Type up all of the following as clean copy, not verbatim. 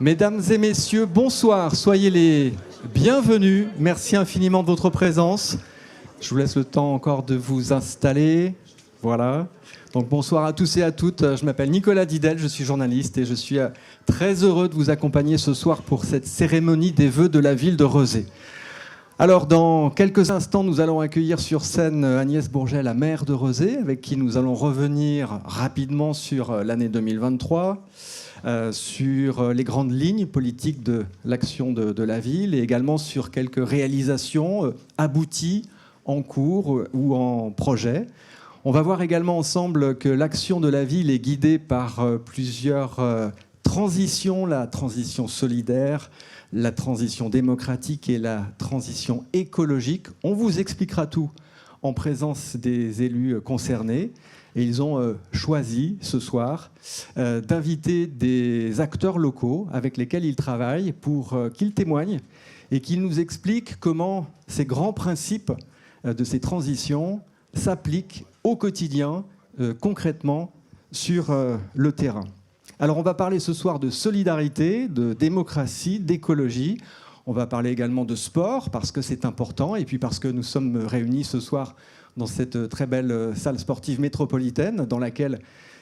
Mesdames et messieurs, bonsoir, soyez les bienvenus. Merci infiniment de votre présence. Je vous laisse le temps encore de vous installer. Voilà. Donc bonsoir à tous et à toutes. Je m'appelle Nicolas Didel, je suis journaliste et je suis très heureux de vous accompagner ce soir pour cette cérémonie des vœux de la ville de Rezé. Alors, dans quelques instants, nous allons accueillir sur scène Agnès Bourget, la maire de Rezé, avec qui nous allons revenir rapidement sur l'année 2023, sur les grandes lignes politiques de l'action de la ville et également sur quelques réalisations abouties, en cours ou en projet. On va voir également ensemble que l'action de la ville est guidée par plusieurs transitions, la transition solidaire, la transition démocratique et la transition écologique. On vous expliquera tout en présence des élus concernés. Et ils ont choisi ce soir d'inviter des acteurs locaux avec lesquels ils travaillent pour qu'ils témoignent et qu'ils nous expliquent comment ces grands principes de ces transitions s'appliquent au quotidien, concrètement, sur le terrain. Alors on va parler ce soir de solidarité, de démocratie, d'écologie. On va parler également de sport parce que c'est important et puis parce que nous sommes réunis ce soir dans cette très belle salle sportive métropolitaine dans laquelle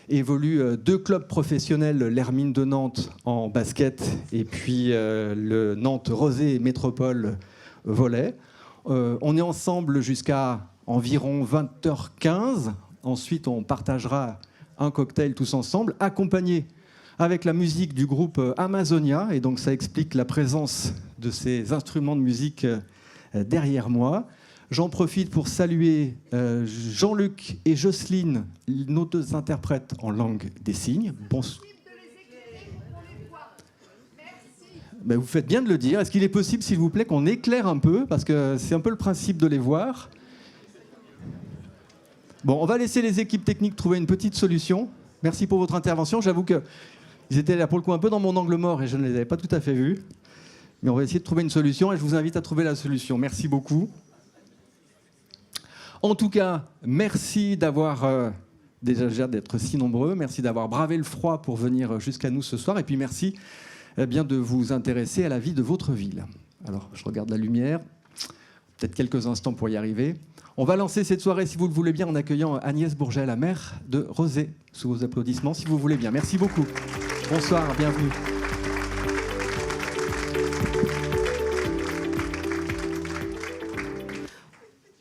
évoluent deux clubs professionnels, l'Hermine de Nantes en basket et puis le Nantes Rezé Métropole volley. On est ensemble jusqu'à environ 20h15. Ensuite, on partagera un cocktail tous ensemble, accompagné avec la musique du groupe Amazonia. Et donc, ça explique la présence de ces instruments de musique derrière moi. J'en profite pour saluer Jean-Luc et Jocelyne, nos deux interprètes en langue des signes. Ben, vous faites bien de le dire. Est-ce qu'il est possible, s'il vous plaît, qu'on éclaire un peu? Parce que c'est un peu le principe de les voir. Bon, on va laisser les équipes techniques trouver une petite solution. Merci pour votre intervention. J'avoue qu'ils étaient là pour le coup un peu dans mon angle mort et je ne les avais pas tout à fait vus. Mais on va essayer de trouver une solution et je vous invite à trouver la solution. Merci beaucoup. En tout cas, merci d'avoir déjà d'être si nombreux. Merci d'avoir bravé le froid pour venir jusqu'à nous ce soir. Et puis merci bien de vous intéresser à la vie de votre ville. Alors, je regarde la lumière. Peut-être quelques instants pour y arriver. On va lancer cette soirée, si vous le voulez bien, en accueillant Agnès Bourget, la maire de Rezé, sous vos applaudissements, si vous voulez bien. Merci beaucoup. Bonsoir, bienvenue.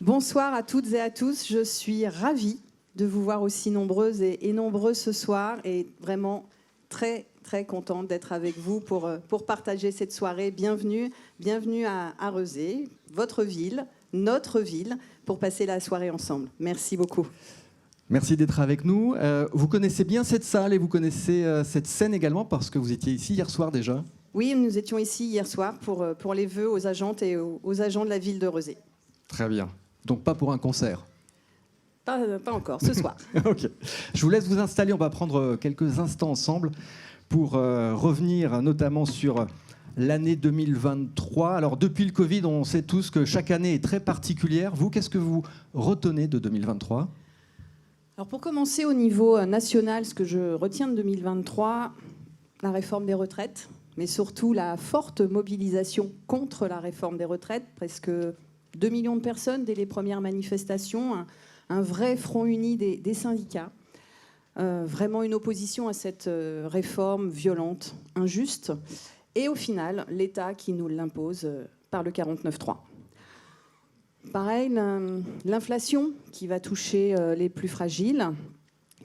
Bonsoir à toutes et à tous. Je suis ravie de vous voir aussi nombreuses et nombreux ce soir et vraiment très contente d'être avec vous pour partager cette soirée. Bienvenue à Rezé, votre ville, notre ville, pour passer la soirée ensemble. Merci beaucoup. Merci d'être avec nous. Vous connaissez bien cette salle et vous connaissez cette scène également parce que vous étiez ici hier soir déjà. Oui, nous étions ici hier soir pour les vœux aux agentes et aux agents de la ville de Rezé. Très bien. Donc pas pour un concert. Pas encore, ce soir. Ok. Je vous laisse vous installer. On va prendre quelques instants ensemble pour revenir notamment sur l'année 2023. Alors, depuis le Covid, on sait tous que chaque année est très particulière. Vous, qu'est-ce que vous retenez de 2023 ? Alors, pour commencer au niveau national, ce que je retiens de 2023, la réforme des retraites, mais surtout la forte mobilisation contre la réforme des retraites, presque 2 millions de personnes dès les premières manifestations, un vrai front uni des syndicats. Vraiment une opposition à cette réforme violente, injuste, et au final, l'État qui nous l'impose par le 49.3. Pareil, l'inflation qui va toucher les plus fragiles,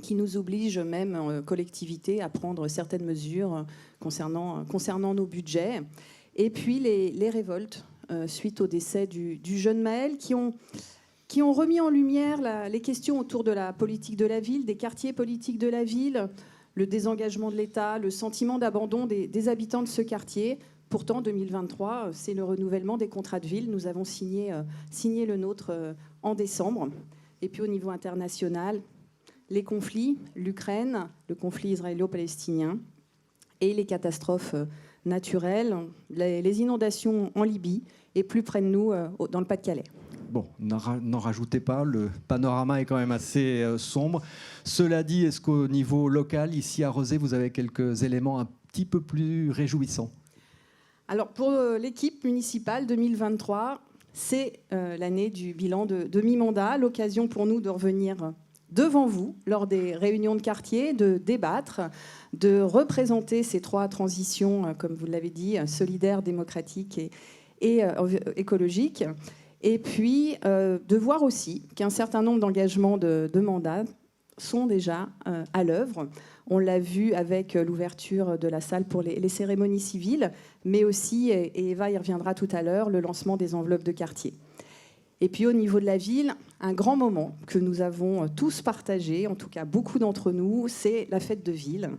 qui nous oblige même, collectivités, à prendre certaines mesures concernant nos budgets. Et puis les révoltes suite au décès du jeune Maël qui ont remis en lumière les questions autour de la politique de la ville, des quartiers politiques de la ville, le désengagement de l'État, le sentiment d'abandon des habitants de ce quartier. Pourtant, 2023, c'est le renouvellement des contrats de ville. Nous avons signé le nôtre en décembre. Et puis au niveau international, les conflits, l'Ukraine, le conflit israélo-palestinien et les catastrophes naturelles, les inondations en Libye et plus près de nous, dans le Pas-de-Calais. Bon, n'en rajoutez pas, le panorama est quand même assez sombre. Cela dit, est-ce qu'au niveau local, ici à Rezé, vous avez quelques éléments un petit peu plus réjouissant? Alors pour l'équipe municipale 2023, c'est l'année du bilan de mi-mandat, l'occasion pour nous de revenir devant vous lors des réunions de quartier, de débattre, de représenter ces 3 transitions, comme vous l'avez dit, solidaire, démocratique et écologique. Et puis de voir aussi qu'un certain nombre d'engagements de mandats sont déjà à l'œuvre. On l'a vu avec l'ouverture de la salle pour les cérémonies civiles, mais aussi, et Eva y reviendra tout à l'heure, le lancement des enveloppes de quartier. Et puis au niveau de la ville, un grand moment que nous avons tous partagé, en tout cas beaucoup d'entre nous, c'est la fête de ville.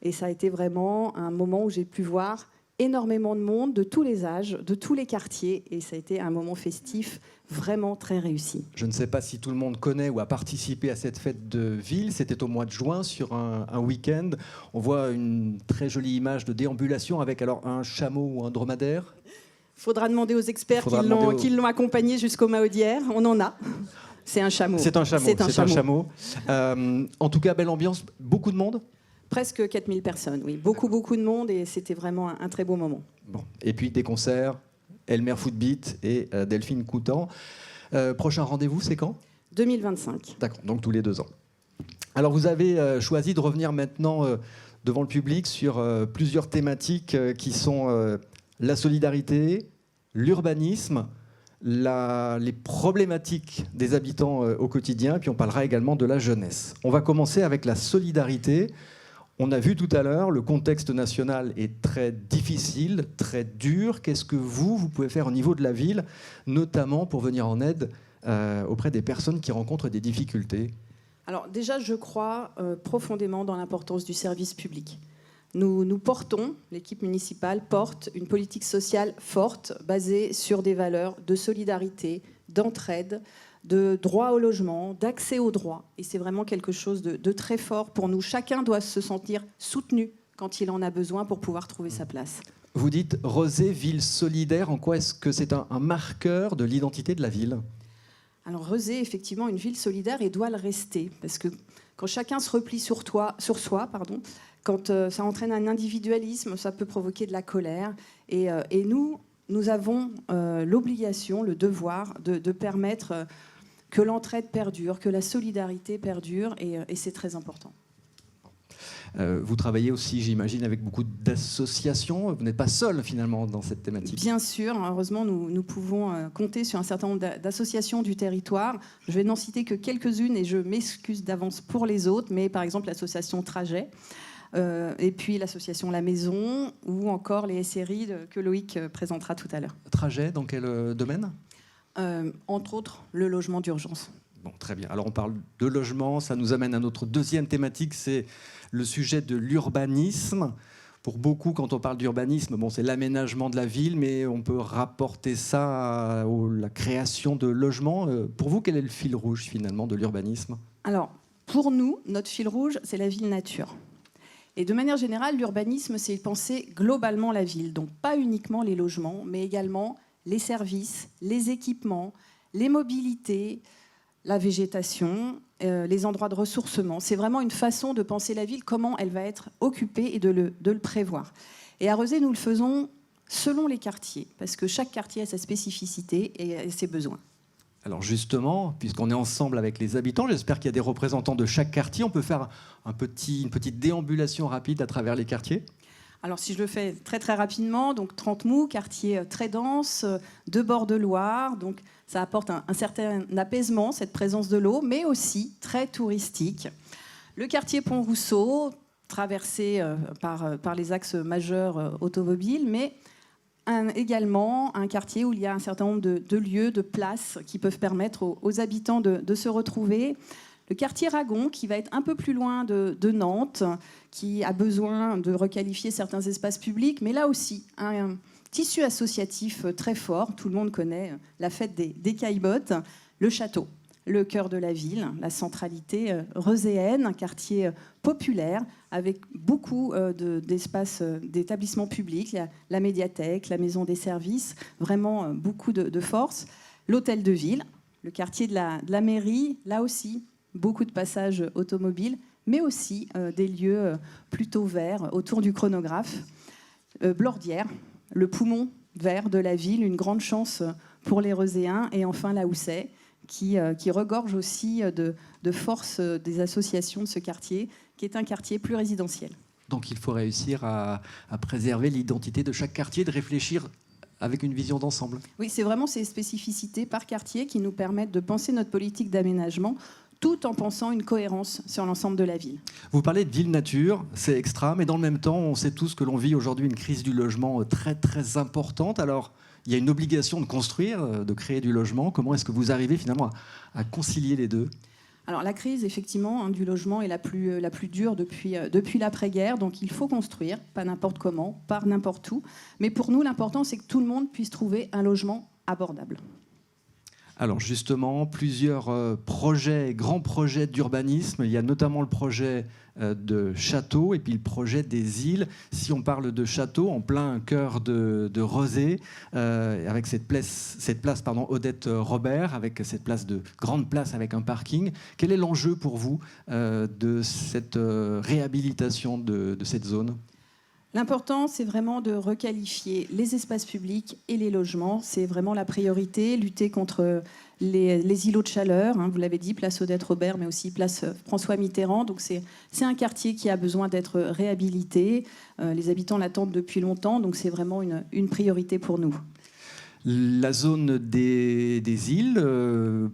Et ça a été vraiment un moment où j'ai pu voir énormément de monde, de tous les âges, de tous les quartiers. Et ça a été un moment festif vraiment très réussi. Je ne sais pas si tout le monde connaît ou a participé à cette fête de ville. C'était au mois de juin, sur un week-end. On voit une très jolie image de déambulation avec alors un chameau ou un dromadaire. Il faudra demander aux experts qui l'ont accompagné jusqu'au Mahaudière. On en a. C'est un chameau. C'est un chameau. En tout cas, belle ambiance. Beaucoup de monde? Presque 4000 personnes, oui. Beaucoup de monde et c'était vraiment un très beau moment. Bon. Et puis des concerts, Elmer Footbeat et Delphine Coutan. Prochain rendez-vous, c'est quand? 2025. D'accord, donc tous les 2 ans. Alors vous avez choisi de revenir maintenant devant le public sur plusieurs thématiques qui sont la solidarité, l'urbanisme, les problématiques des habitants au quotidien, puis on parlera également de la jeunesse. On va commencer avec la solidarité. On a vu tout à l'heure, le contexte national est très difficile, très dur. Qu'est-ce que vous pouvez faire au niveau de la ville, notamment pour venir en aide auprès des personnes qui rencontrent des difficultés? Alors déjà, je crois profondément dans l'importance du service public. Nous portons, l'équipe municipale porte une politique sociale forte, basée sur des valeurs de solidarité, d'entraide, de droit au logement, d'accès aux droits. Et c'est vraiment quelque chose de très fort pour nous. Chacun doit se sentir soutenu quand il en a besoin pour pouvoir trouver sa place. Vous dites Rezé, ville solidaire. En quoi est-ce que c'est un marqueur de l'identité de la ville? Alors Rezé est effectivement une ville solidaire et doit le rester. Parce que quand chacun se replie sur soi, quand ça entraîne un individualisme, ça peut provoquer de la colère. Et nous avons l'obligation, le devoir de permettre que l'entraide perdure, que la solidarité perdure, et c'est très important. Vous travaillez aussi, j'imagine, avec beaucoup d'associations. Vous n'êtes pas seul, finalement, dans cette thématique. Bien sûr. Heureusement, nous pouvons compter sur un certain nombre d'associations du territoire. Je vais n'en citer que quelques-unes, et je m'excuse d'avance pour les autres, mais par exemple l'association Trajet, et puis l'association La Maison, ou encore les SRI que Loïc présentera tout à l'heure. Trajet, dans quel domaine? Entre autres, le logement d'urgence. Bon, très bien. Alors on parle de logement, ça nous amène à notre deuxième thématique, c'est le sujet de l'urbanisme. Pour beaucoup, quand on parle d'urbanisme, c'est l'aménagement de la ville, mais on peut rapporter ça à la création de logements. Pour vous, quel est le fil rouge finalement de l'urbanisme? Alors, pour nous, notre fil rouge, c'est la ville nature. Et de manière générale, l'urbanisme, c'est penser globalement la ville. Donc pas uniquement les logements, mais également les services, les équipements, les mobilités, la végétation, les endroits de ressourcement. C'est vraiment une façon de penser la ville, comment elle va être occupée et de le prévoir. Et à Rezé, nous le faisons selon les quartiers, parce que chaque quartier a sa spécificité et ses besoins. Alors justement, puisqu'on est ensemble avec les habitants, j'espère qu'il y a des représentants de chaque quartier. On peut faire une petite déambulation rapide à travers les quartiers. Alors si je le fais très très rapidement, donc Trente-Mous, quartier très dense, de bord de Loire, donc ça apporte un certain apaisement, cette présence de l'eau, mais aussi très touristique. Le quartier Pont-Rousseau, traversé par les axes majeurs automobiles, mais également un quartier où il y a un certain nombre de lieux, de places qui peuvent permettre aux habitants de se retrouver. Le quartier Ragon, qui va être un peu plus loin de Nantes, qui a besoin de requalifier certains espaces publics, mais là aussi, un tissu associatif très fort. Tout le monde connaît la fête des Caillebottes, le château, le cœur de la ville, la centralité rezéenne, un quartier populaire avec beaucoup d'espaces, d'établissements publics, la médiathèque, la maison des services, vraiment beaucoup de force. L'hôtel de ville, le quartier de la mairie, là aussi, beaucoup de passages automobiles, mais aussi des lieux plutôt verts autour du chronographe. Blordière, le poumon vert de la ville, une grande chance pour les Reuséens, et enfin la Houssaye, qui regorge aussi de force des associations de ce quartier, qui est un quartier plus résidentiel. Donc il faut réussir à préserver l'identité de chaque quartier, de réfléchir avec une vision d'ensemble. Oui, c'est vraiment ces spécificités par quartier qui nous permettent de penser notre politique d'aménagement tout en pensant une cohérence sur l'ensemble de la ville. Vous parlez de ville nature, c'est extra, mais dans le même temps, on sait tous que l'on vit aujourd'hui une crise du logement très très importante. Alors, il y a une obligation de construire, de créer du logement. Comment est-ce que vous arrivez finalement à concilier les deux ? Alors la crise, effectivement, du logement est la plus dure depuis l'après-guerre. Donc il faut construire, pas n'importe comment, pas n'importe où. Mais pour nous, l'important, c'est que tout le monde puisse trouver un logement abordable. Alors justement, plusieurs grands projets d'urbanisme. Il y a notamment le projet de château et puis le projet des îles. Si on parle de château, en plein cœur de Rezé, avec cette place Odette Robert, avec cette grande place avec un parking. Quel est l'enjeu pour vous de cette réhabilitation de cette zone ? L'important, c'est vraiment de requalifier les espaces publics et les logements. C'est vraiment la priorité, lutter contre les îlots de chaleur. Vous l'avez dit, place Odette Robert, mais aussi place François Mitterrand. Donc c'est un quartier qui a besoin d'être réhabilité. Les habitants l'attendent depuis longtemps, donc c'est vraiment une priorité pour nous. La zone des îles,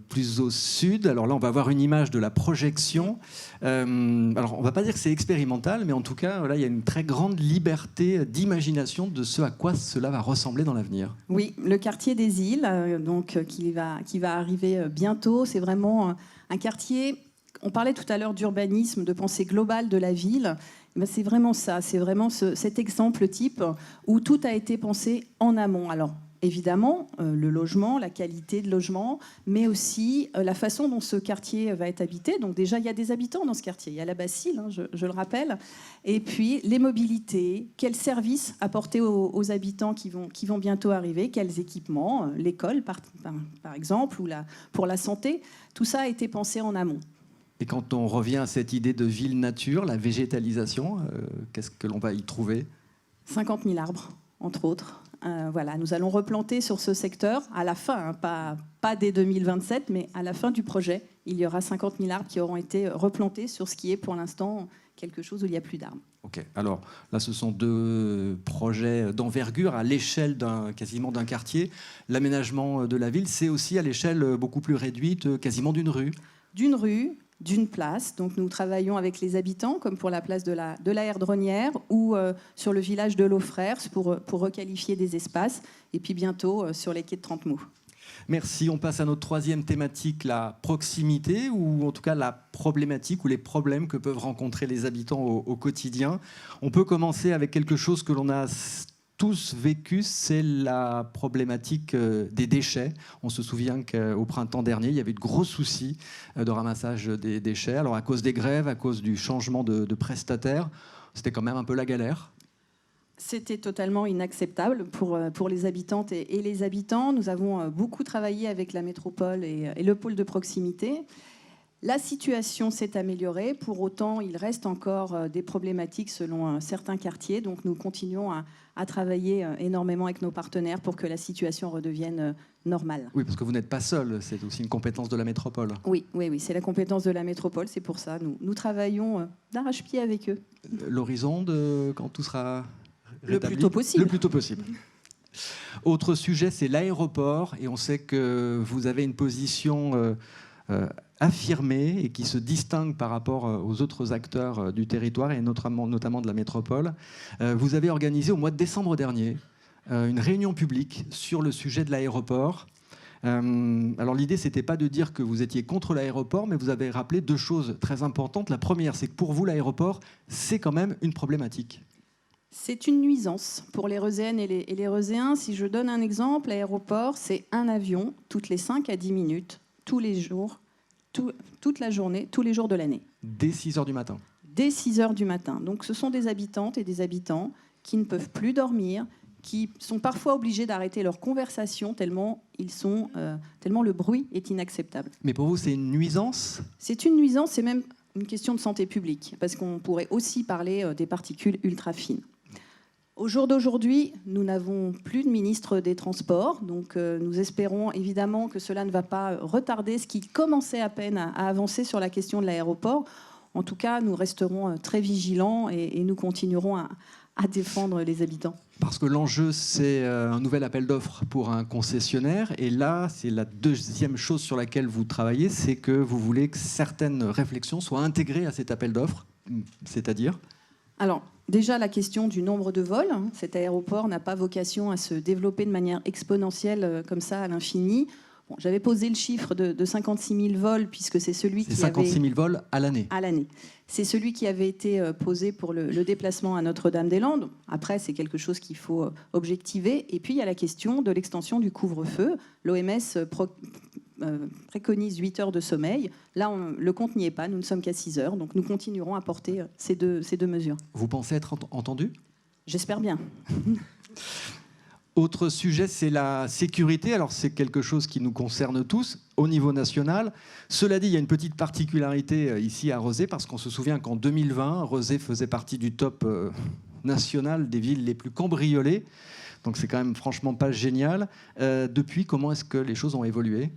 plus au sud. Alors là, on va voir une image de la projection. Alors, on ne va pas dire que c'est expérimental, mais en tout cas, là, il y a une très grande liberté d'imagination de ce à quoi cela va ressembler dans l'avenir. Oui, le quartier des îles, qui va arriver bientôt, c'est vraiment un quartier. On parlait tout à l'heure d'urbanisme, de pensée globale de la ville. C'est vraiment ça, c'est vraiment cet exemple type où tout a été pensé en amont. Alors, évidemment, le logement, la qualité de logement, mais aussi la façon dont ce quartier va être habité. Donc déjà, il y a des habitants dans ce quartier. Il y a la Bastille, je le rappelle. Et puis, les mobilités, quels services apporter aux habitants qui vont bientôt arriver, quels équipements, l'école, par exemple, ou pour la santé. Tout ça a été pensé en amont. Et quand on revient à cette idée de ville nature, la végétalisation, qu'est-ce que l'on va y trouver ? 50 000 arbres, entre autres. Voilà, nous allons replanter sur ce secteur à la fin, pas dès 2027, mais à la fin du projet. Il y aura 50 000 arbres qui auront été replantés sur ce qui est pour l'instant quelque chose où il n'y a plus d'arbres. Ok, alors là ce sont deux projets d'envergure à l'échelle quasiment d'un quartier. L'aménagement de la ville, c'est aussi à l'échelle beaucoup plus réduite, quasiment d'une rue. D'une rue, d'une place. Donc nous travaillons avec les habitants, comme pour la place de la Herdronnière ou sur le village de Laufrères pour requalifier des espaces. Et puis bientôt sur les quais de Trentemou. Merci. On passe à notre troisième thématique, la proximité, ou en tout cas la problématique ou les problèmes que peuvent rencontrer les habitants au quotidien. On peut commencer avec quelque chose que l'on a tous vécu, c'est la problématique des déchets. On se souvient qu'au printemps dernier, il y avait de gros soucis de ramassage des déchets. Alors à cause des grèves, à cause du changement de prestataire, c'était quand même un peu la galère. C'était totalement inacceptable pour les habitantes et les habitants. Nous avons beaucoup travaillé avec la métropole et le pôle de proximité. La situation s'est améliorée. Pour autant, il reste encore des problématiques selon certains quartiers. Donc nous continuons à travailler énormément avec nos partenaires pour que la situation redevienne normale. Oui, parce que vous n'êtes pas seul. C'est aussi une compétence de la métropole. Oui, c'est la compétence de la métropole. C'est pour ça nous travaillons d'arrache-pied avec eux. L'horizon quand tout sera rétabli, le plus tôt possible. Le plus tôt possible. Autre sujet, c'est l'aéroport. Et on sait que vous avez une position affirmée et qui se distingue par rapport aux autres acteurs du territoire et notamment de la métropole. Vous avez organisé au mois de décembre dernier une réunion publique sur le sujet de l'aéroport. Alors l'idée, c'était pas de dire que vous étiez contre l'aéroport, mais vous avez rappelé deux choses très importantes. La première, c'est que pour vous, l'aéroport, c'est quand même une problématique. C'est une nuisance pour les Reuséennes et les Reuséens. Si je donne un exemple, l'aéroport, c'est un avion toutes les 5 à 10 minutes, tous les jours, toute la journée, tous les jours de l'année. Dès 6 heures du matin. Dès 6 heures du matin. Donc ce sont des habitantes et des habitants qui ne peuvent plus dormir, qui sont parfois obligés d'arrêter leur conversation tellement le bruit est inacceptable. Mais pour vous, c'est une nuisance ? C'est une nuisance, c'est même une question de santé publique, parce qu'on pourrait aussi parler des particules ultra fines. Au jour d'aujourd'hui, nous n'avons plus de ministre des Transports, donc nous espérons évidemment que cela ne va pas retarder ce qui commençait à peine à avancer sur la question de l'aéroport. En tout cas, nous resterons très vigilants et nous continuerons à défendre les habitants. Parce que l'enjeu, c'est un nouvel appel d'offres pour un concessionnaire. Et là, c'est la deuxième chose sur laquelle vous travaillez, c'est que vous voulez que certaines réflexions soient intégrées à cet appel d'offres, c'est-à-dire ? Alors, déjà, la question du nombre de vols. Cet aéroport n'a pas vocation à se développer de manière exponentielle comme ça à l'infini. Bon, j'avais posé le chiffre de 56 000 vols, puisque c'est celui qui 56 000 vols à l'année. À l'année. C'est celui qui avait été posé pour le déplacement à Notre-Dame-des-Landes. Après, c'est quelque chose qu'il faut objectiver. Et puis, il y a la question de l'extension du couvre-feu. L'OMS préconise 8 heures de sommeil. Là, le compte n'y est pas. Nous ne sommes qu'à 6 heures. Donc, nous continuerons à porter ces deux mesures. Vous pensez être entendu ? J'espère bien. Autre sujet, c'est la sécurité. Alors, c'est quelque chose qui nous concerne tous au niveau national. Cela dit, il y a une petite particularité ici à Rezé, parce qu'on se souvient qu'en 2020, Rezé faisait partie du top national des villes les plus cambriolées. Donc, c'est quand même franchement pas génial. Depuis, comment est-ce que les choses ont évolué ?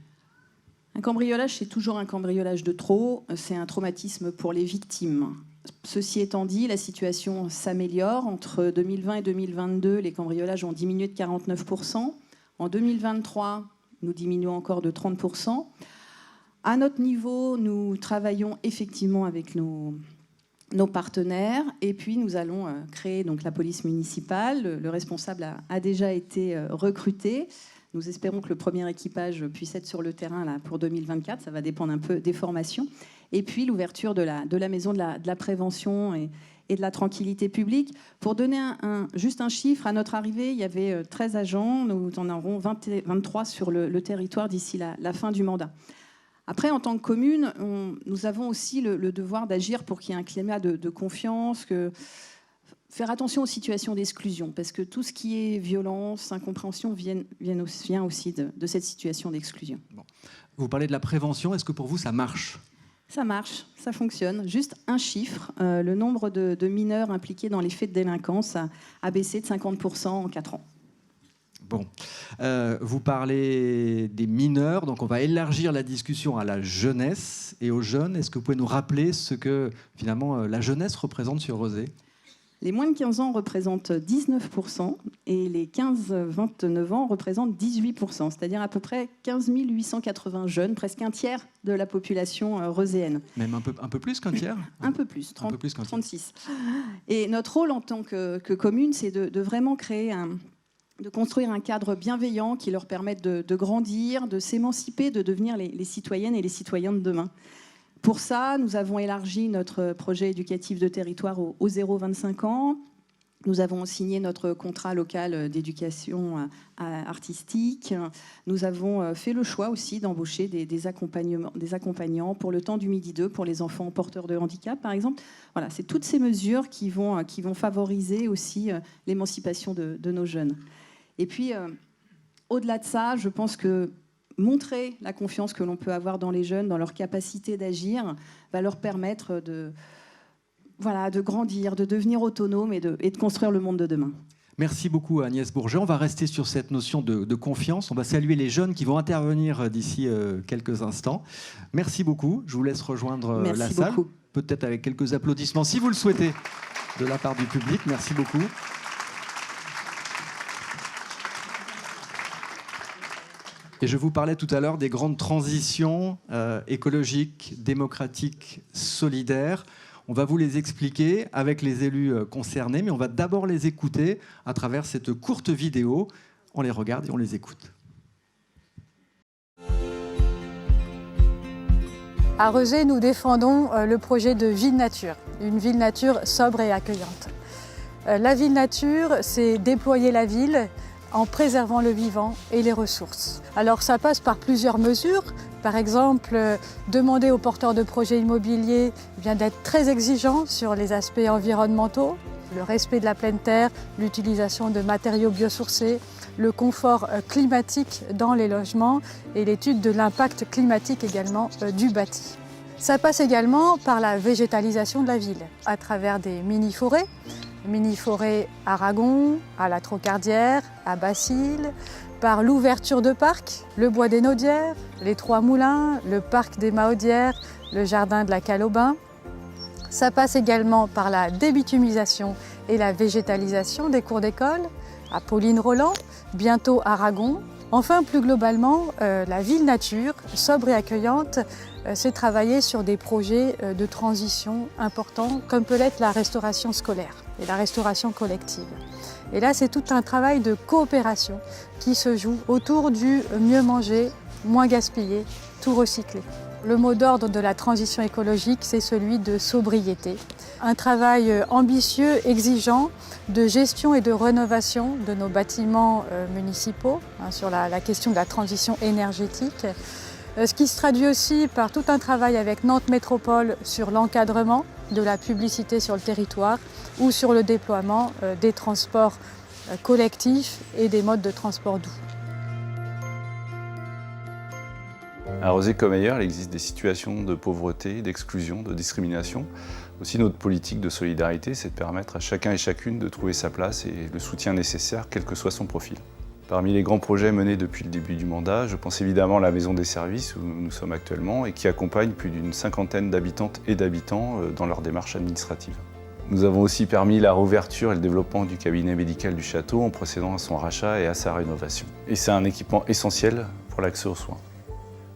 Un cambriolage, c'est toujours un cambriolage de trop. C'est un traumatisme pour les victimes. Ceci étant dit, la situation s'améliore. Entre 2020 et 2022, les cambriolages ont diminué de 49%. En 2023, nous diminuons encore de 30%. À notre niveau, nous travaillons effectivement avec nos partenaires. Et puis, nous allons créer donc, la police municipale. Le responsable a déjà été recruté. Nous espérons que le premier équipage puisse être sur le terrain là, pour 2024. Ça va dépendre un peu des formations. Et puis l'ouverture de la maison de la prévention et de la tranquillité publique. Pour donner juste un chiffre, à notre arrivée, il y avait 13 agents. Nous en aurons 23 sur le territoire d'ici la fin du mandat. Après, en tant que commune, nous avons aussi le devoir d'agir pour qu'il y ait un climat de confiance, faire attention aux situations d'exclusion, parce que tout ce qui est violence, incompréhension vient aussi de cette situation d'exclusion. Bon. Vous parlez de la prévention, est-ce que pour vous ça marche ? Ça marche, ça fonctionne. Juste un chiffre, le nombre de mineurs impliqués dans les faits de délinquance a baissé de 50% en 4 ans. Bon, vous parlez des mineurs, donc on va élargir la discussion à la jeunesse et aux jeunes. Est-ce que vous pouvez nous rappeler ce que finalement la jeunesse représente sur Rezé ? Les moins de 15 ans représentent 19% et les 15-29 ans représentent 18%, c'est-à-dire à peu près 15 880 jeunes, presque un tiers de la population rezéenne. Même un peu plus qu'un tiers ? Un peu plus, 30, un peu plus qu'un tiers. 36. Et notre rôle en tant que commune, c'est de vraiment de construire un cadre bienveillant qui leur permette de grandir, de s'émanciper, de devenir les citoyennes et les citoyens de demain. Pour ça, nous avons élargi notre projet éducatif de territoire aux 0-25 ans. Nous avons signé notre contrat local d'éducation artistique. Nous avons fait le choix aussi d'embaucher des accompagnants pour le temps du Midi 2 pour les enfants porteurs de handicap, par exemple. Voilà, c'est toutes ces mesures qui vont favoriser aussi l'émancipation de nos jeunes. Et puis, au-delà de ça, je pense que montrer la confiance que l'on peut avoir dans les jeunes, dans leur capacité d'agir, va leur permettre de grandir, de devenir autonomes et de construire le monde de demain. Merci beaucoup Agnès Bourget. On va rester sur cette notion de confiance. On va saluer les jeunes qui vont intervenir d'ici quelques instants. Merci beaucoup. Je vous laisse rejoindre la salle. Peut-être avec quelques applaudissements, si vous le souhaitez, de la part du public. Merci beaucoup. Et je vous parlais tout à l'heure des grandes transitions écologiques, démocratiques, solidaires. On va vous les expliquer avec les élus concernés, mais on va d'abord les écouter à travers cette courte vidéo. On les regarde et on les écoute. À Rezé, nous défendons le projet de ville nature, une ville nature sobre et accueillante. La ville nature, c'est déployer la ville en préservant le vivant et les ressources. Alors ça passe par plusieurs mesures. Par exemple, demander aux porteurs de projets immobiliers d'être très exigeants sur les aspects environnementaux, le respect de la pleine terre, l'utilisation de matériaux biosourcés, le confort climatique dans les logements et l'étude de l'impact climatique également du bâti. Ça passe également par la végétalisation de la ville, à travers des mini-forêts Aragon, à la Trocardière, à Bacille, par l'ouverture de parcs, le Bois des Naudières, les Trois Moulins, le Parc des Mahaudières, le Jardin de la Calobain. Ça passe également par la débitumisation et la végétalisation des cours d'école, à Pauline-Roland, bientôt Aragon. Enfin, plus globalement, la ville nature, sobre et accueillante, c'est travailler sur des projets de transition importants, comme peut l'être la restauration scolaire et la restauration collective. Et là, c'est tout un travail de coopération qui se joue autour du mieux manger, moins gaspiller, tout recycler. Le mot d'ordre de la transition écologique, c'est celui de sobriété. Un travail ambitieux, exigeant, de gestion et de rénovation de nos bâtiments municipaux, sur la question de la transition énergétique. Ce qui se traduit aussi par tout un travail avec Nantes Métropole sur l'encadrement de la publicité sur le territoire ou sur le déploiement des transports collectifs et des modes de transport doux. À Rezé comme ailleurs, il existe des situations de pauvreté, d'exclusion, de discrimination. Aussi, notre politique de solidarité, c'est de permettre à chacun et chacune de trouver sa place et le soutien nécessaire, quel que soit son profil. Parmi les grands projets menés depuis le début du mandat, je pense évidemment à la Maison des Services où nous sommes actuellement et qui accompagne plus d'une cinquantaine d'habitantes et d'habitants dans leur démarche administrative. Nous avons aussi permis la réouverture et le développement du cabinet médical du château en procédant à son rachat et à sa rénovation. Et c'est un équipement essentiel pour l'accès aux soins.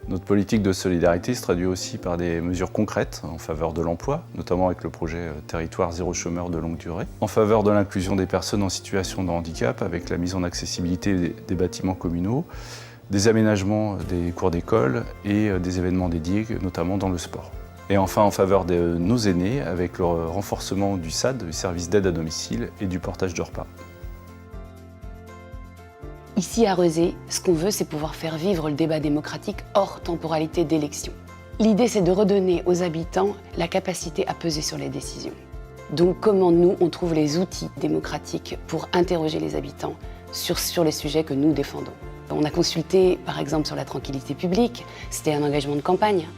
Notre politique de solidarité se traduit aussi par des mesures concrètes en faveur de l'emploi, notamment avec le projet Territoire zéro chômeur de longue durée, en faveur de l'inclusion des personnes en situation de handicap avec la mise en accessibilité des bâtiments communaux, des aménagements des cours d'école et des événements dédiés, notamment dans le sport. Et enfin en faveur de nos aînés avec le renforcement du SAD, du service d'aide à domicile, et du portage de repas. Ici à Rezé, ce qu'on veut, c'est pouvoir faire vivre le débat démocratique hors temporalité d'élection. L'idée, c'est de redonner aux habitants la capacité à peser sur les décisions. Donc comment nous, on trouve les outils démocratiques pour interroger les habitants sur les sujets que nous défendons. On a consulté, par exemple, sur la tranquillité publique, c'était un engagement de campagne.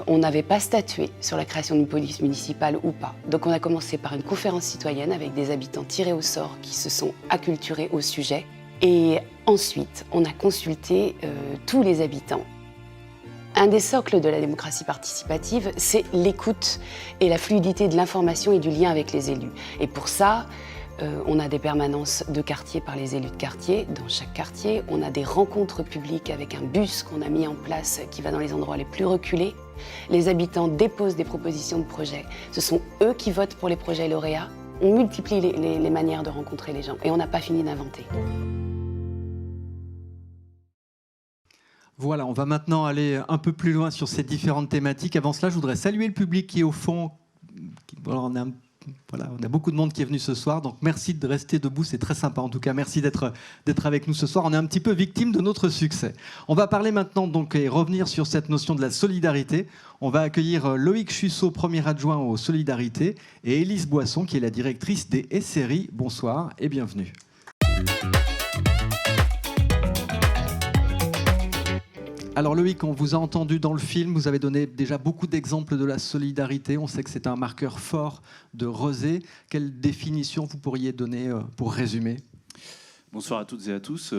On n'avait pas statué sur la création d'une police municipale ou pas. Donc on a commencé par une conférence citoyenne avec des habitants tirés au sort qui se sont acculturés au sujet. Et ensuite, on a consulté tous les habitants. Un des socles de la démocratie participative, c'est l'écoute et la fluidité de l'information et du lien avec les élus. Et pour ça, on a des permanences de quartier par les élus de quartier. Dans chaque quartier, on a des rencontres publiques avec un bus qu'on a mis en place qui va dans les endroits les plus reculés. Les habitants déposent des propositions de projets. Ce sont eux qui votent pour les projets lauréats. On multiplie les manières de rencontrer les gens et on n'a pas fini d'inventer. Voilà, on va maintenant aller un peu plus loin sur ces différentes thématiques. Avant cela, je voudrais saluer le public qui est au fond. On a beaucoup de monde qui est venu ce soir, donc merci de rester debout, c'est très sympa en tout cas. Merci d'être avec nous ce soir. On est un petit peu victime de notre succès. On va parler maintenant donc et revenir sur cette notion de la solidarité. On va accueillir Loïc Chussot, premier adjoint aux solidarités, et Élise Boisson, qui est la directrice des SRI. Bonsoir et bienvenue. Alors Loïc, on vous a entendu dans le film, vous avez donné déjà beaucoup d'exemples de la solidarité. On sait que c'est un marqueur fort de Rezé. Quelle définition vous pourriez donner pour résumer ? Bonsoir à toutes et à tous.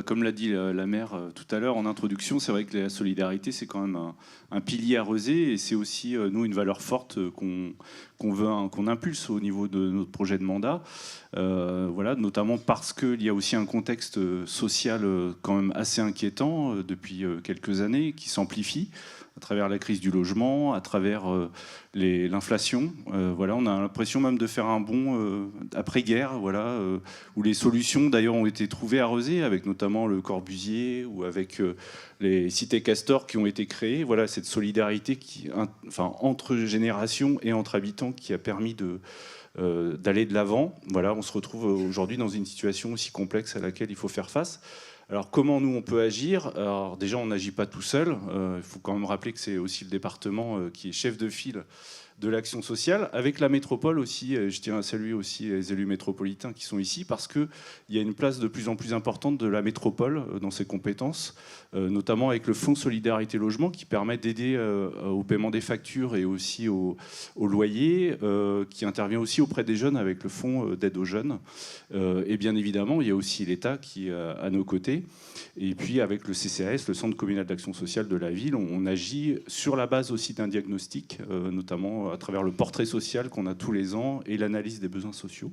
Comme l'a dit la maire tout à l'heure en introduction, c'est vrai que la solidarité, c'est quand même un pilier à Rezé et c'est aussi, nous, une valeur forte qu'on impulse au niveau de notre projet de mandat. Notamment parce qu'il y a aussi un contexte social quand même assez inquiétant depuis quelques années qui s'amplifie à travers la crise du logement, à travers l'inflation. On a l'impression même de faire un bond après-guerre, où les solutions d'ailleurs ont été trouvées à Rezé, avec notamment le Corbusier ou avec les cités castors qui ont été créées. Voilà, cette solidarité entre générations et entre habitants qui a permis d'aller de l'avant. Voilà, on se retrouve aujourd'hui dans une situation aussi complexe à laquelle il faut faire face. Alors comment nous on peut agir ? Alors déjà on n'agit pas tout seul, il faut quand même rappeler que c'est aussi le département qui est chef de file de l'action sociale, avec la métropole aussi. Je tiens à saluer aussi les élus métropolitains qui sont ici, parce qu'il y a une place de plus en plus importante de la métropole dans ses compétences, notamment avec le Fonds Solidarité Logement, qui permet d'aider au paiement des factures et aussi au loyer, qui intervient aussi auprès des jeunes avec le Fonds d'aide aux jeunes. Et bien évidemment, il y a aussi l'État qui est à nos côtés. Et puis avec le CCAS, le Centre communal d'action sociale de la ville, on agit sur la base aussi d'un diagnostic, notamment à travers le portrait social qu'on a tous les ans et l'analyse des besoins sociaux.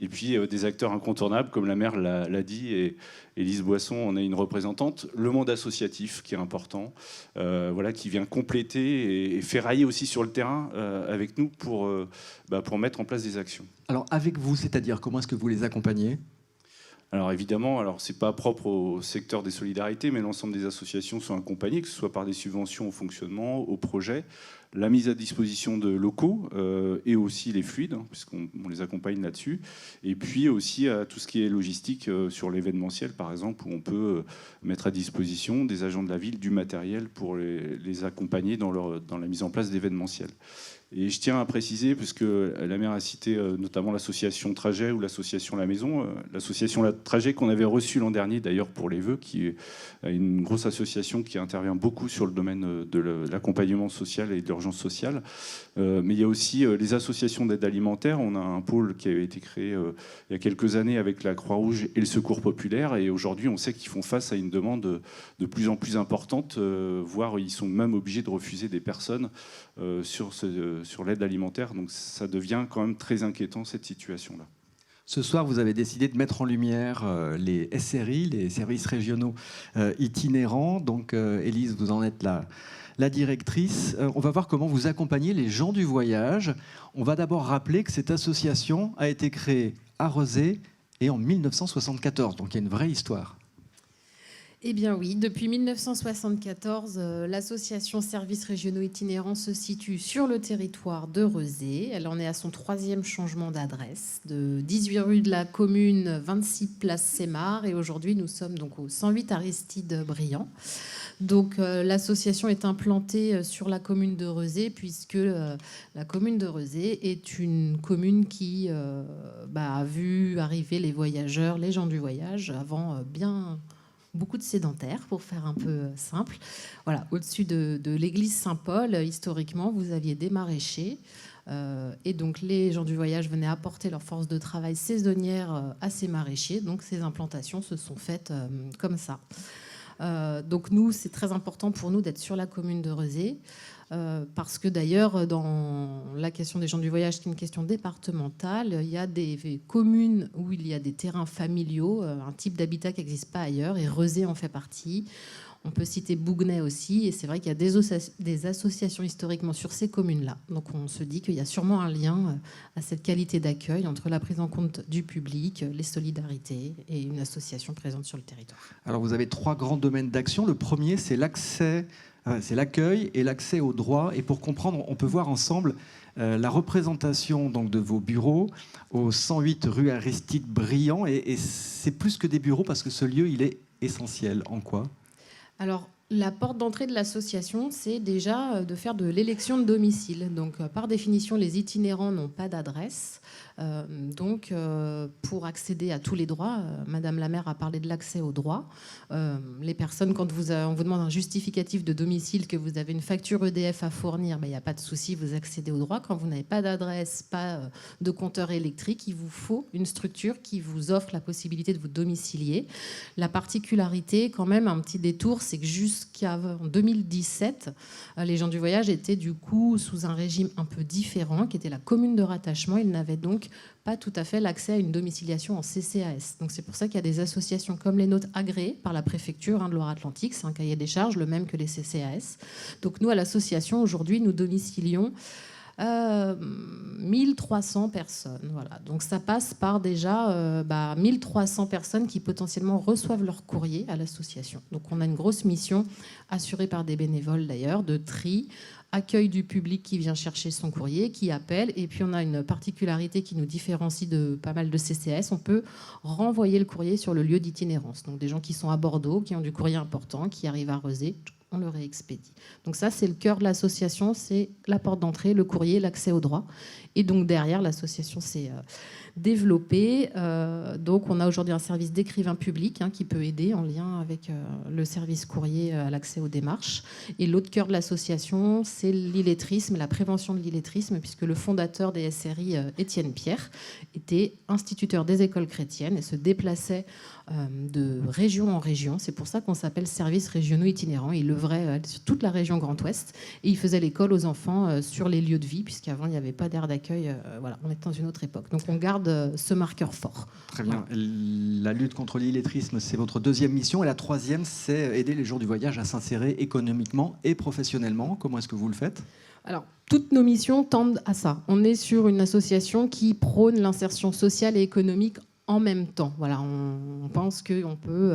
Et puis des acteurs incontournables, comme la maire l'a dit, et Élise Boisson en est une représentante, le monde associatif qui est important, voilà, qui vient compléter et ferrailler aussi sur le terrain avec nous pour mettre en place des actions. Alors avec vous, c'est-à-dire comment est-ce que vous les accompagnez ? Alors évidemment, c'est pas propre au secteur des solidarités, mais l'ensemble des associations sont accompagnées, que ce soit par des subventions au fonctionnement, au projet, la mise à disposition de locaux et aussi les fluides, puisqu'on les accompagne là-dessus, et puis aussi à tout ce qui est logistique sur l'événementiel, par exemple, où on peut mettre à disposition des agents de la ville du matériel pour les accompagner dans la mise en place d'événementiels. Et je tiens à préciser, puisque la maire a cité notamment l'association Trajet ou l'association La Maison, l'association La Trajet qu'on avait reçue l'an dernier d'ailleurs pour les vœux, qui est une grosse association qui intervient beaucoup sur le domaine de l'accompagnement social et de l'urgence sociale. Mais il y a aussi les associations d'aide alimentaire. On a un pôle qui avait été créé il y a quelques années avec la Croix-Rouge et le Secours populaire. Et aujourd'hui, on sait qu'ils font face à une demande de plus en plus importante, voire ils sont même obligés de refuser des personnes sur l'aide alimentaire. Donc ça devient quand même très inquiétant, cette situation-là. Ce soir, vous avez décidé de mettre en lumière les SRI, les services régionaux itinérants. Donc, Élise, vous en êtes la directrice. On va voir comment vous accompagnez les gens du voyage. On va d'abord rappeler que cette association a été créée à Rezé et en 1974. Donc, il y a une vraie histoire. Eh bien oui, depuis 1974, l'association Services régionaux itinérants se situe sur le territoire de Rezé. Elle en est à son 3e changement d'adresse, de 18 rue de la commune, 26 place Sémar. Et aujourd'hui, nous sommes donc au 108 Aristide Briand. Donc l'association est implantée sur la commune de Rezé, puisque la commune de Rezé est une commune qui a vu arriver les voyageurs, les gens du voyage, avant beaucoup de sédentaires, pour faire un peu simple. Voilà, au-dessus de l'église Saint-Paul, historiquement, vous aviez des maraîchers. Et donc, les gens du voyage venaient apporter leur force de travail saisonnière à ces maraîchers. Donc, ces implantations se sont faites comme ça. Donc, nous, c'est très important pour nous d'être sur la commune de Rezé. Parce que d'ailleurs, dans la question des gens du voyage, qui est une question départementale, il y a des communes où il y a des terrains familiaux, un type d'habitat qui n'existe pas ailleurs, et Rezé en fait partie. On peut citer Bougnay aussi, et c'est vrai qu'il y a des associations historiquement sur ces communes-là. Donc on se dit qu'il y a sûrement un lien à cette qualité d'accueil entre la prise en compte du public, les solidarités et une association présente sur le territoire. Alors vous avez 3 grands domaines d'action. Le premier, c'est l'accès. C'est l'accueil et l'accès aux droits. Et pour comprendre, on peut voir ensemble la représentation donc, de vos bureaux au 108 rue Aristide Briand. Et c'est plus que des bureaux parce que ce lieu, il est essentiel. En quoi ? Alors, la porte d'entrée de l'association, c'est déjà de faire de l'élection de domicile. Donc, par définition, les itinérants n'ont pas d'adresse. Donc, pour accéder à tous les droits, Madame la maire a parlé de l'accès aux droits. Les personnes, quand on vous demande un justificatif de domicile, que vous avez une facture EDF à fournir, il n'y a pas de souci, vous accédez aux droits. Quand vous n'avez pas d'adresse, pas de compteur électrique, il vous faut une structure qui vous offre la possibilité de vous domicilier. La particularité, quand même, un petit détour, c'est que jusqu'en 2017, les gens du voyage étaient du coup sous un régime un peu différent, qui était la commune de rattachement. Ils n'avaient donc pas tout à fait l'accès à une domiciliation en CCAS. Donc c'est pour ça qu'il y a des associations comme les nôtres agréées par la préfecture de Loire-Atlantique. C'est un cahier des charges, le même que les CCAS. Donc nous, à l'association, aujourd'hui, nous domicilions 1300 personnes. Voilà. Donc ça passe par déjà 1300 personnes qui potentiellement reçoivent leur courrier à l'association. Donc on a une grosse mission, assurée par des bénévoles d'ailleurs, de tri, accueil du public qui vient chercher son courrier, qui appelle. Et puis on a une particularité qui nous différencie de pas mal de CCAS. On peut renvoyer le courrier sur le lieu d'itinérance. Donc des gens qui sont à Bordeaux, qui ont du courrier important, qui arrivent à Rezé. on le réexpédie. Donc ça, c'est le cœur de l'association, c'est la porte d'entrée, le courrier, l'accès aux droits. Et donc derrière, l'association s'est développée. Donc on a aujourd'hui un service d'écrivain public qui peut aider en lien avec le service courrier à l'accès aux démarches. Et l'autre cœur de l'association, c'est l'illettrisme, la prévention de l'illettrisme, puisque le fondateur des SRI, Étienne Pierre, était instituteur des écoles chrétiennes et se déplaçait de région en région. C'est pour ça qu'on s'appelle services régionaux itinérants. Il œuvrait sur toute la région Grand Ouest et il faisait l'école aux enfants sur les lieux de vie, puisqu'avant il n'y avait pas d'aire d'accueil. Voilà, on est dans une autre époque. Donc on garde ce marqueur fort. Très bien. La lutte contre l'illettrisme, c'est votre deuxième mission. Et la troisième, c'est aider les gens du voyage à s'insérer économiquement et professionnellement. Comment est-ce que vous le faites ? Alors, toutes nos missions tendent à ça. On est sur une association qui prône l'insertion sociale et économique en même temps. Voilà, on pense qu'on peut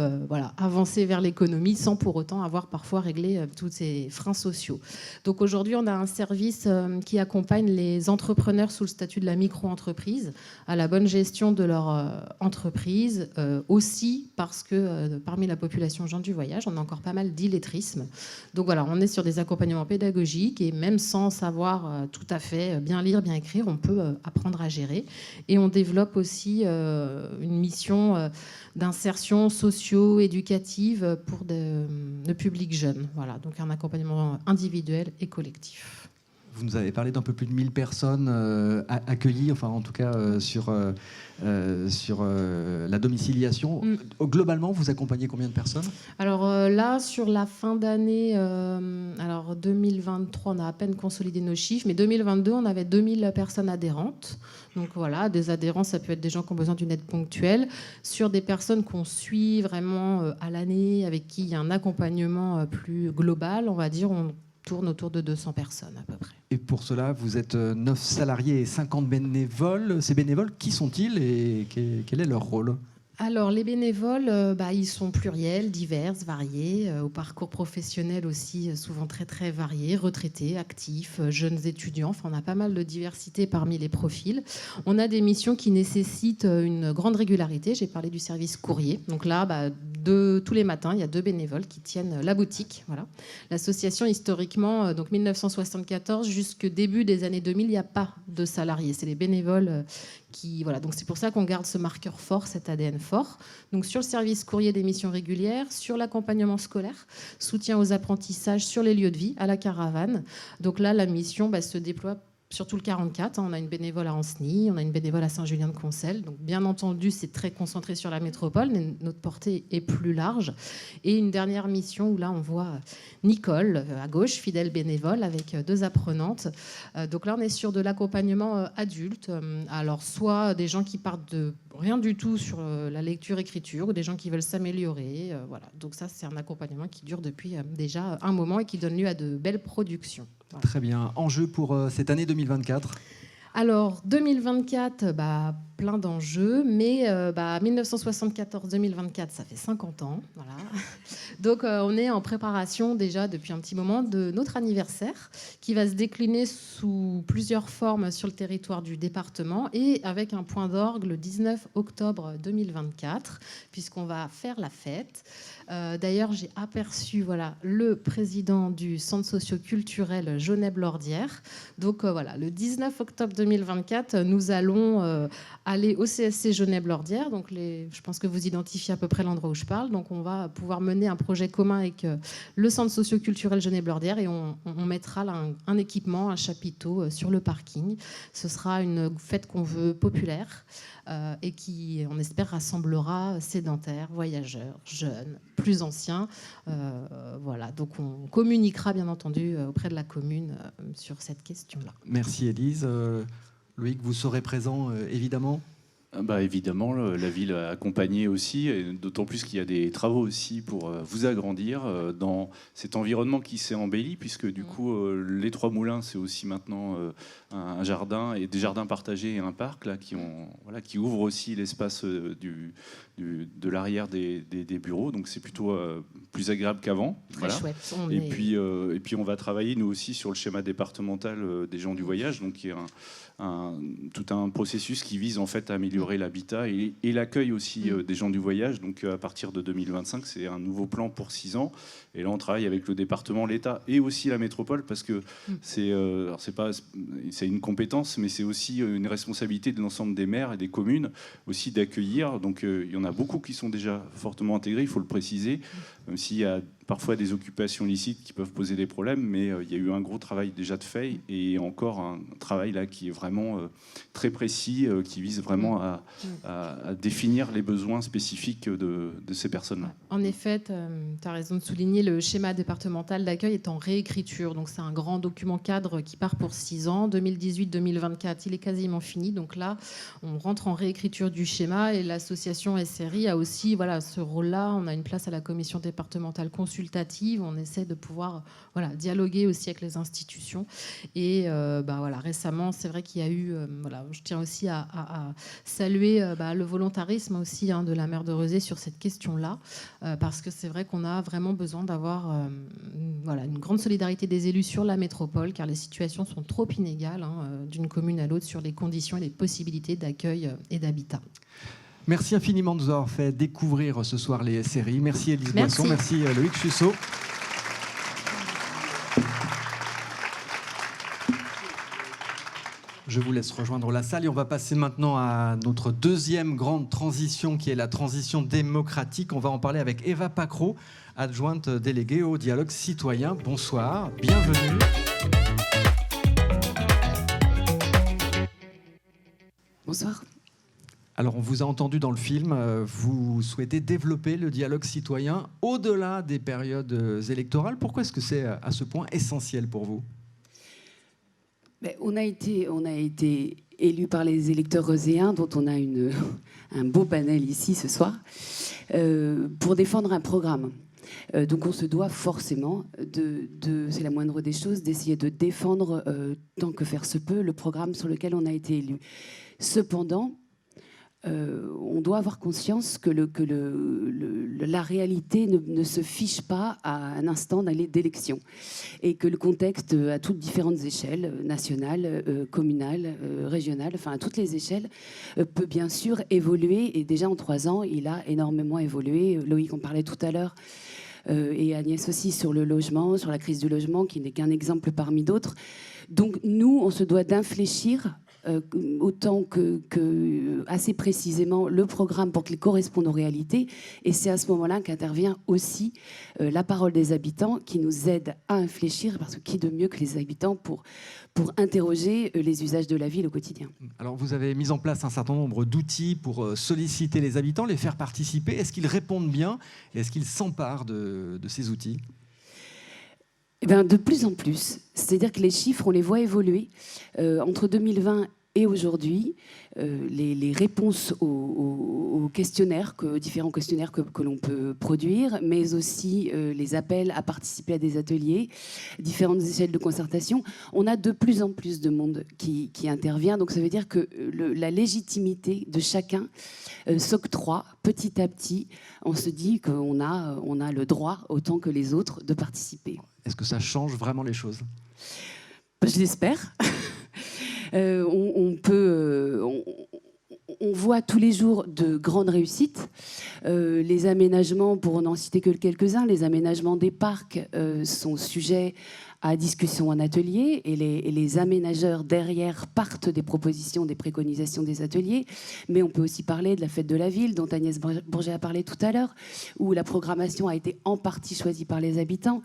avancer vers l'économie sans pour autant avoir parfois réglé tous ces freins sociaux. Donc aujourd'hui, on a un service qui accompagne les entrepreneurs sous le statut de la micro-entreprise à la bonne gestion de leur entreprise, aussi parce que parmi la population gens du voyage, on a encore pas mal d'illettrisme. Donc voilà, on est sur des accompagnements pédagogiques et même sans savoir tout à fait bien lire, bien écrire, on peut apprendre à gérer. Et on développe aussi une mission d'insertion socio-éducative pour le public jeune. Voilà, donc un accompagnement individuel et collectif. Vous nous avez parlé d'un peu plus de 1000 personnes accueillies, enfin en tout cas sur la domiciliation. Globalement, vous accompagnez combien de personnes ? Alors là, sur la fin d'année, 2023, on a à peine consolidé nos chiffres, mais 2022, on avait 2000 personnes adhérentes. Donc voilà, des adhérents, ça peut être des gens qui ont besoin d'une aide ponctuelle. Sur des personnes qu'on suit vraiment à l'année, avec qui il y a un accompagnement plus global, on va dire, on tourne autour de 200 personnes à peu près. Et pour cela, vous êtes 9 salariés et 50 bénévoles. Ces bénévoles, qui sont-ils et quel est leur rôle ? Alors, les bénévoles, ils sont pluriels, divers, variés, au parcours professionnel aussi souvent très, très varié, retraités, actifs, jeunes étudiants. Enfin, on a pas mal de diversité parmi les profils. On a des missions qui nécessitent une grande régularité. J'ai parlé du service courrier. Donc là, tous les matins, il y a 2 bénévoles qui tiennent la boutique. Voilà. L'association, historiquement, donc 1974 jusqu'au début des années 2000, il n'y a pas de salariés. C'est les bénévoles donc c'est pour ça qu'on garde ce marqueur fort, cet ADN fort. Donc sur le service courrier des missions régulières, sur l'accompagnement scolaire, soutien aux apprentissages sur les lieux de vie, à la caravane. Donc là, la mission se déploie sur tout le 44. On a une bénévole à Ancenis, on a une bénévole à Saint-Julien-de-Concelles. Donc bien entendu, c'est très concentré sur la métropole, mais notre portée est plus large. Et une dernière mission où là, on voit Nicole à gauche, fidèle bénévole, avec 2 apprenantes. Donc là, on est sur de l'accompagnement adulte. Alors soit des gens qui partent de rien du tout sur la lecture-écriture, ou des gens qui veulent s'améliorer. Voilà. Donc ça, c'est un accompagnement qui dure depuis déjà un moment et qui donne lieu à de belles productions. Voilà. Très bien. Enjeu pour cette année 2024 ? Alors, 2024, plein d'enjeux, mais 1974-2024, ça fait 50 ans. Voilà. Donc, on est en préparation déjà depuis un petit moment de notre anniversaire qui va se décliner sous plusieurs formes sur le territoire du département et avec un point d'orgue le 19 octobre 2024, puisqu'on va faire la fête. D'ailleurs, j'ai aperçu le président du centre socio-culturel Genève-Lordière. Donc, le 19 octobre 2024, nous allons aller au CSC Genève-Lordière. Donc, je pense que vous identifiez à peu près l'endroit où je parle. Donc, on va pouvoir mener un projet commun avec le centre socio-culturel Genève-Lordière et on mettra là un équipement, un chapiteau sur le parking. Ce sera une fête qu'on veut populaire et qui, on espère, rassemblera sédentaires, voyageurs, jeunes, plus anciens. Voilà. Donc, on communiquera, bien entendu, auprès de la commune sur cette question-là. Merci, Élise. Loïc, vous serez présent, évidemment ? Évidemment, la ville a accompagné aussi, et d'autant plus qu'il y a des travaux aussi pour vous agrandir dans cet environnement qui s'est embelli, puisque du coup, les 3 moulins, c'est aussi maintenant un jardin, et des jardins partagés et un parc là, qui ouvrent aussi l'espace de l'arrière des bureaux, donc c'est plutôt plus agréable qu'avant. Très chouette. Et puis on va travailler, nous aussi, sur le schéma départemental des gens du voyage, donc qui est tout un processus qui vise en fait à améliorer améliorer l'habitat et l'accueil aussi des gens du voyage. Donc à partir de 2025, c'est un nouveau plan pour 6 ans. Et là, on travaille avec le département, l'État et aussi la métropole parce que c'est une compétence, mais c'est aussi une responsabilité de l'ensemble des maires et des communes aussi d'accueillir. Donc il y en a beaucoup qui sont déjà fortement intégrés, il faut le préciser, même s'il y a parfois des occupations licites qui peuvent poser des problèmes, mais il y a eu un gros travail déjà de fait et encore un travail là qui est vraiment très précis, qui vise vraiment à définir les besoins spécifiques de ces personnes-là. En effet, tu as raison de souligner, le schéma départemental d'accueil est en réécriture. Donc c'est un grand document cadre qui part pour 6 ans. 2018-2024, il est quasiment fini. Donc là, on rentre en réécriture du schéma et l'association SRI a aussi ce rôle-là. On a une place à la commission départementale consultative. On essaie de pouvoir dialoguer aussi avec les institutions. Et récemment, c'est vrai qu'il y a eu... je tiens aussi à saluer le volontarisme aussi de la maire de Rezé sur cette question-là, parce que c'est vrai qu'on a vraiment besoin d'avoir une grande solidarité des élus sur la métropole, car les situations sont trop inégales d'une commune à l'autre sur les conditions et les possibilités d'accueil et d'habitat. Merci infiniment de nous avoir fait découvrir ce soir les SRI. Merci Élise Boisson, merci Loïc Chussot. Je vous laisse rejoindre la salle et on va passer maintenant à notre deuxième grande transition qui est la transition démocratique. On va en parler avec Eva Pacro, adjointe déléguée au dialogue citoyen. Bonsoir, bienvenue. Bonsoir. Alors, on vous a entendu dans le film, vous souhaitez développer le dialogue citoyen au-delà des périodes électorales. Pourquoi est-ce que c'est à ce point essentiel pour vous ? On a été élus par les électeurs rezéens, dont on a un beau panel ici ce soir, pour défendre un programme. Donc on se doit forcément, c'est la moindre des choses, d'essayer de défendre, tant que faire se peut, le programme sur lequel on a été élu. Cependant, on doit avoir conscience que la réalité ne se fiche pas à un instant d'élection et que le contexte à toutes différentes échelles, nationales, communales, régionales, enfin à toutes les échelles, peut bien sûr évoluer. Et déjà en 3 ans, il a énormément évolué. Loïc en parlait tout à l'heure. Et Agnès aussi sur le logement, sur la crise du logement, qui n'est qu'un exemple parmi d'autres. Donc nous, on se doit d'infléchir autant que assez précisément le programme pour qu'il corresponde aux réalités. Et c'est à ce moment-là qu'intervient aussi la parole des habitants qui nous aide à infléchir, parce que qui de mieux que les habitants pour interroger les usages de la ville au quotidien. Alors vous avez mis en place un certain nombre d'outils pour solliciter les habitants, les faire participer. Est-ce qu'ils répondent bien et est-ce qu'ils s'emparent de ces outils ? De plus en plus. C'est-à-dire que les chiffres, on les voit évoluer. Entre 2020 et aujourd'hui, les réponses aux questionnaires, différents questionnaires que l'on peut produire, mais aussi les appels à participer à des ateliers, différentes échelles de concertation, on a de plus en plus de monde qui intervient. Donc ça veut dire que la légitimité de chacun s'octroie petit à petit. On se dit qu'on a le droit, autant que les autres, de participer. Est-ce que ça change vraiment les choses ? Je l'espère. On voit tous les jours de grandes réussites. Les aménagements, pour n'en citer que quelques-uns, les aménagements des parcs sont sujets à discussion en atelier et les aménageurs derrière partent des propositions, des préconisations des ateliers. Mais on peut aussi parler de la fête de la ville dont Agnès Bourget a parlé tout à l'heure, où la programmation a été en partie choisie par les habitants.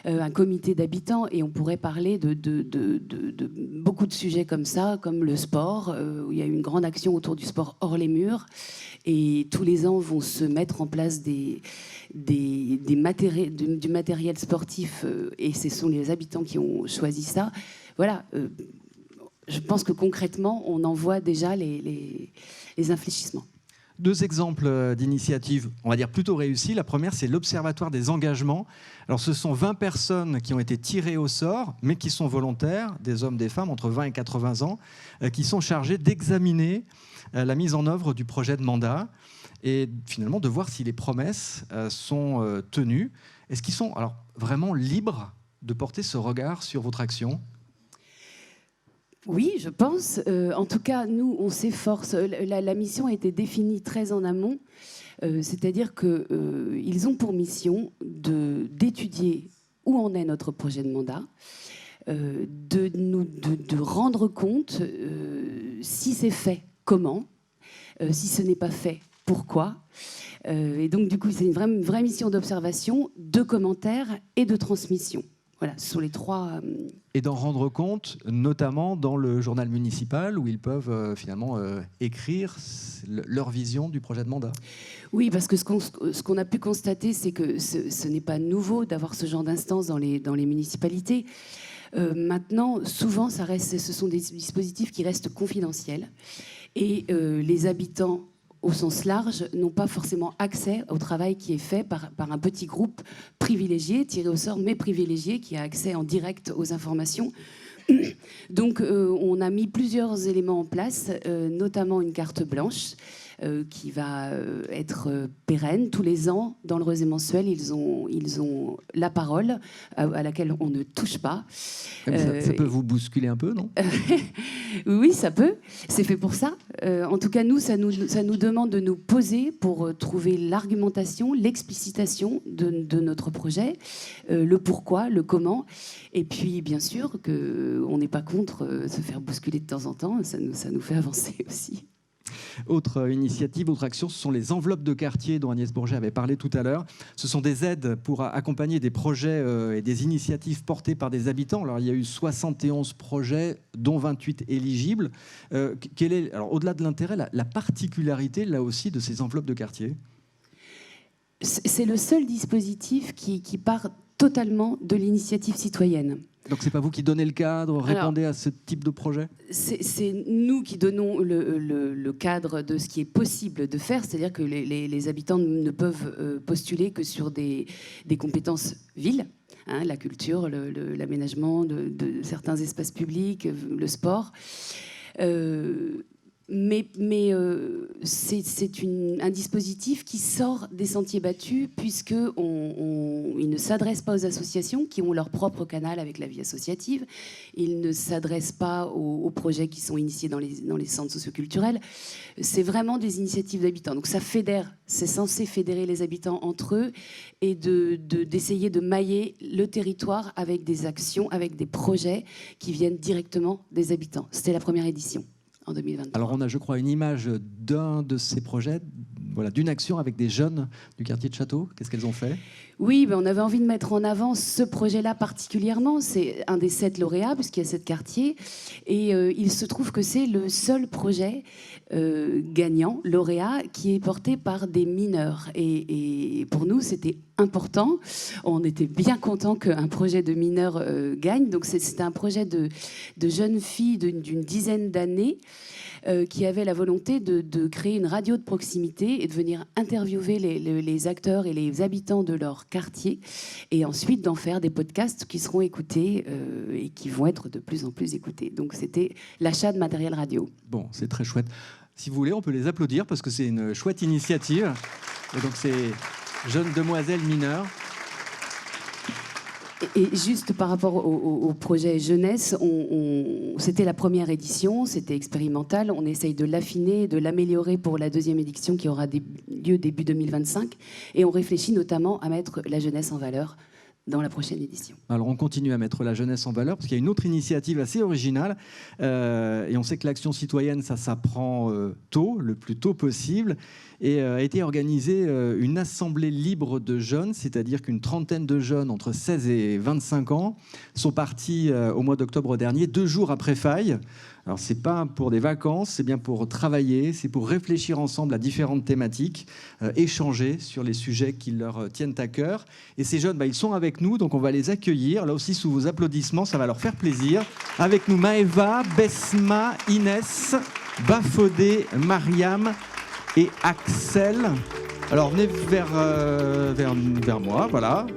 Un comité d'habitants, et on pourrait parler de beaucoup de sujets comme ça, comme le sport, où il y a une grande action autour du sport hors les murs, et tous les ans vont se mettre en place du matériel sportif, et ce sont les habitants qui ont choisi ça. Voilà, je pense que concrètement, on en voit déjà les infléchissements. 2 exemples d'initiatives, on va dire plutôt réussies. La première, c'est l'Observatoire des engagements. Alors, ce sont 20 personnes qui ont été tirées au sort, mais qui sont volontaires, des hommes, des femmes, entre 20 et 80 ans, qui sont chargés d'examiner la mise en œuvre du projet de mandat et finalement de voir si les promesses sont tenues. Est-ce qu'ils sont alors vraiment libres de porter ce regard sur votre action ? Oui, je pense. En tout cas, nous, on s'efforce. La mission a été définie très en amont. C'est-à-dire qu'ils ont pour mission d'étudier où en est notre projet de mandat, de rendre compte si c'est fait, comment, si ce n'est pas fait, pourquoi. Et donc, du coup, c'est une vraie mission d'observation, de commentaires et de transmission. Voilà, ce sont les trois... Et d'en rendre compte, notamment dans le journal municipal, où ils peuvent finalement écrire leur vision du projet de mandat. Oui, parce que ce qu'on a pu constater, c'est que ce n'est pas nouveau d'avoir ce genre d'instance dans les municipalités. Maintenant, souvent, ce sont des dispositifs qui restent confidentiels. Et les habitants, au sens large, n'ont pas forcément accès au travail qui est fait par un petit groupe privilégié, tiré au sort, mais privilégié, qui a accès en direct aux informations. Donc, on a mis plusieurs éléments en place, notamment une carte blanche qui va être pérenne. Tous les ans, dans le Rosé mensuel, ils ont la parole à laquelle on ne touche pas. Ça peut vous bousculer un peu, non? Oui, ça peut. C'est fait pour ça. En tout cas, nous, ça nous demande de nous poser pour trouver l'argumentation, l'explicitation de notre projet, le pourquoi, le comment. Et puis, bien sûr, qu'on n'est pas contre se faire bousculer de temps en temps. Ça nous fait avancer aussi. Autre initiative, autre action, ce sont les enveloppes de quartier dont Agnès Bourget avait parlé tout à l'heure. Ce sont des aides pour accompagner des projets et des initiatives portées par des habitants. Alors, il y a eu 71 projets, dont 28 éligibles. Quelle est, alors, au-delà de l'intérêt, la particularité, là aussi, de ces enveloppes de quartier? C'est le seul dispositif qui part totalement de l'initiative citoyenne. Donc c'est pas vous qui donnez le cadre, répondez à ce type de projet? C'est nous qui donnons le cadre de ce qui est possible de faire, c'est-à-dire que les habitants ne peuvent postuler que sur des compétences villes, hein, la culture, l'aménagement de certains espaces publics, le sport. Mais c'est un dispositif qui sort des sentiers battus puisqu'il ne s'adresse pas aux associations qui ont leur propre canal avec la vie associative. Il ne s'adresse pas aux projets qui sont initiés dans les centres socioculturels. C'est vraiment des initiatives d'habitants. Donc ça fédère, c'est censé fédérer les habitants entre eux et d'essayer de mailler le territoire avec des actions, avec des projets qui viennent directement des habitants. C'était la première édition. 2023. Alors on a, je crois, une image d'un de ces projets, voilà, d'une action avec des jeunes du quartier de Château. Qu'est-ce qu'elles ont fait? Oui, on avait envie de mettre en avant ce projet-là particulièrement. C'est un des 7 lauréats, puisqu'il y a 7 quartiers. Et il se trouve que c'est le seul projet gagnant, lauréat, qui est porté par des mineurs. Et pour nous, c'était important. On était bien contents qu'un projet de mineurs gagne. Donc c'était un projet de jeunes filles d'une dizaine d'années qui avaient la volonté de créer une radio de proximité et de venir interviewer les acteurs et les habitants de leur quartier et ensuite d'en faire des podcasts qui seront écoutés et qui vont être de plus en plus écoutés. Donc c'était l'achat de matériel radio. Bon, c'est très chouette. Si vous voulez, on peut les applaudir parce que c'est une chouette initiative. Et donc c'est Jeunes Demoiselles Mineures. Et juste par rapport au projet jeunesse, c'était la première édition, c'était expérimental. On essaye de l'affiner, de l'améliorer pour la deuxième édition qui aura lieu début 2025. Et on réfléchit notamment à mettre la jeunesse en valeur dans la prochaine édition. Alors on continue à mettre la jeunesse en valeur parce qu'il y a une autre initiative assez originale et on sait que l'action citoyenne, ça s'apprend tôt, le plus tôt possible. Et a été organisée une assemblée libre de jeunes, c'est-à-dire qu'une trentaine de jeunes entre 16 et 25 ans sont partis au mois d'octobre dernier, 2 jours après Faille. Alors, ce n'est pas pour des vacances, c'est bien pour travailler, c'est pour réfléchir ensemble à différentes thématiques, échanger sur les sujets qui leur tiennent à cœur. Et ces jeunes, ils sont avec nous, donc on va les accueillir. Là aussi, sous vos applaudissements, ça va leur faire plaisir. Avec nous, Maëva, Besma, Inès, Bafodé, Mariam et Axel. Alors, venez vers moi, voilà.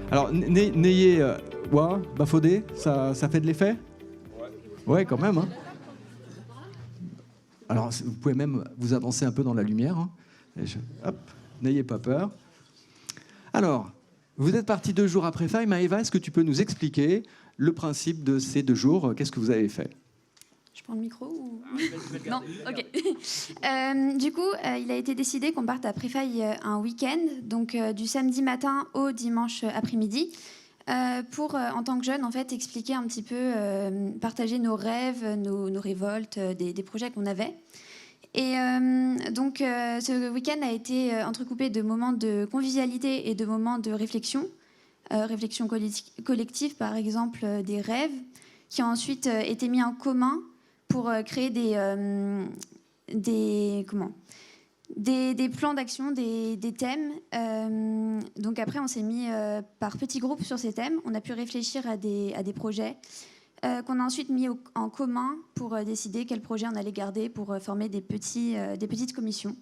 Alors, n'ayez... Ouais, Bafodé, ça fait de l'effet? Ouais, quand même. Hein. Alors, vous pouvez même vous avancer un peu dans la lumière. Hein. Hop, n'ayez pas peur. Alors, vous êtes partis 2 jours après Faille. Maëva, est-ce que tu peux nous expliquer le principe de ces 2 jours. Qu'est-ce que vous avez fait? Je prends le micro ou... Non, ok. Du coup, il a été décidé qu'on parte à Préfaille un week-end, donc du samedi matin au dimanche après-midi, pour, en tant que jeune, en fait, expliquer un petit peu, partager nos rêves, nos révoltes, des projets qu'on avait. Et donc, ce week-end a été entrecoupé de moments de convivialité et de moments de réflexion. Réflexion collective, par exemple, des rêves, qui ont ensuite été mis en commun pour créer des plans d'action, des thèmes. Donc après, on s'est mis par petits groupes sur ces thèmes. On a pu réfléchir à des projets qu'on a ensuite mis en commun pour décider quel projet on allait garder pour former des petites commissions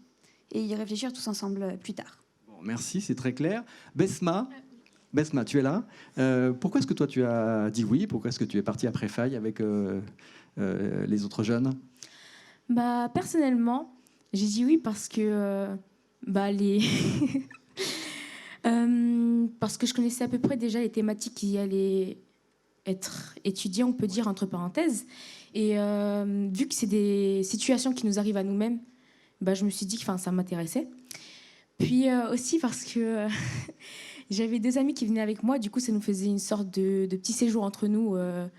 et y réfléchir tous ensemble plus tard. Bon, merci, c'est très clair. Besma, tu es là. Pourquoi est-ce que toi, tu as dit oui? Pourquoi est-ce que tu es partie à Préfaille avec les autres jeunes? Personnellement, j'ai dit oui parce que parce que je connaissais à peu près déjà les thématiques qui allaient être étudiées, on peut dire entre parenthèses. Et vu que c'est des situations qui nous arrivent à nous-mêmes, je me suis dit que ça m'intéressait. Puis aussi parce que j'avais 2 amis qui venaient avec moi, du coup ça nous faisait une sorte de petit séjour entre nous. Un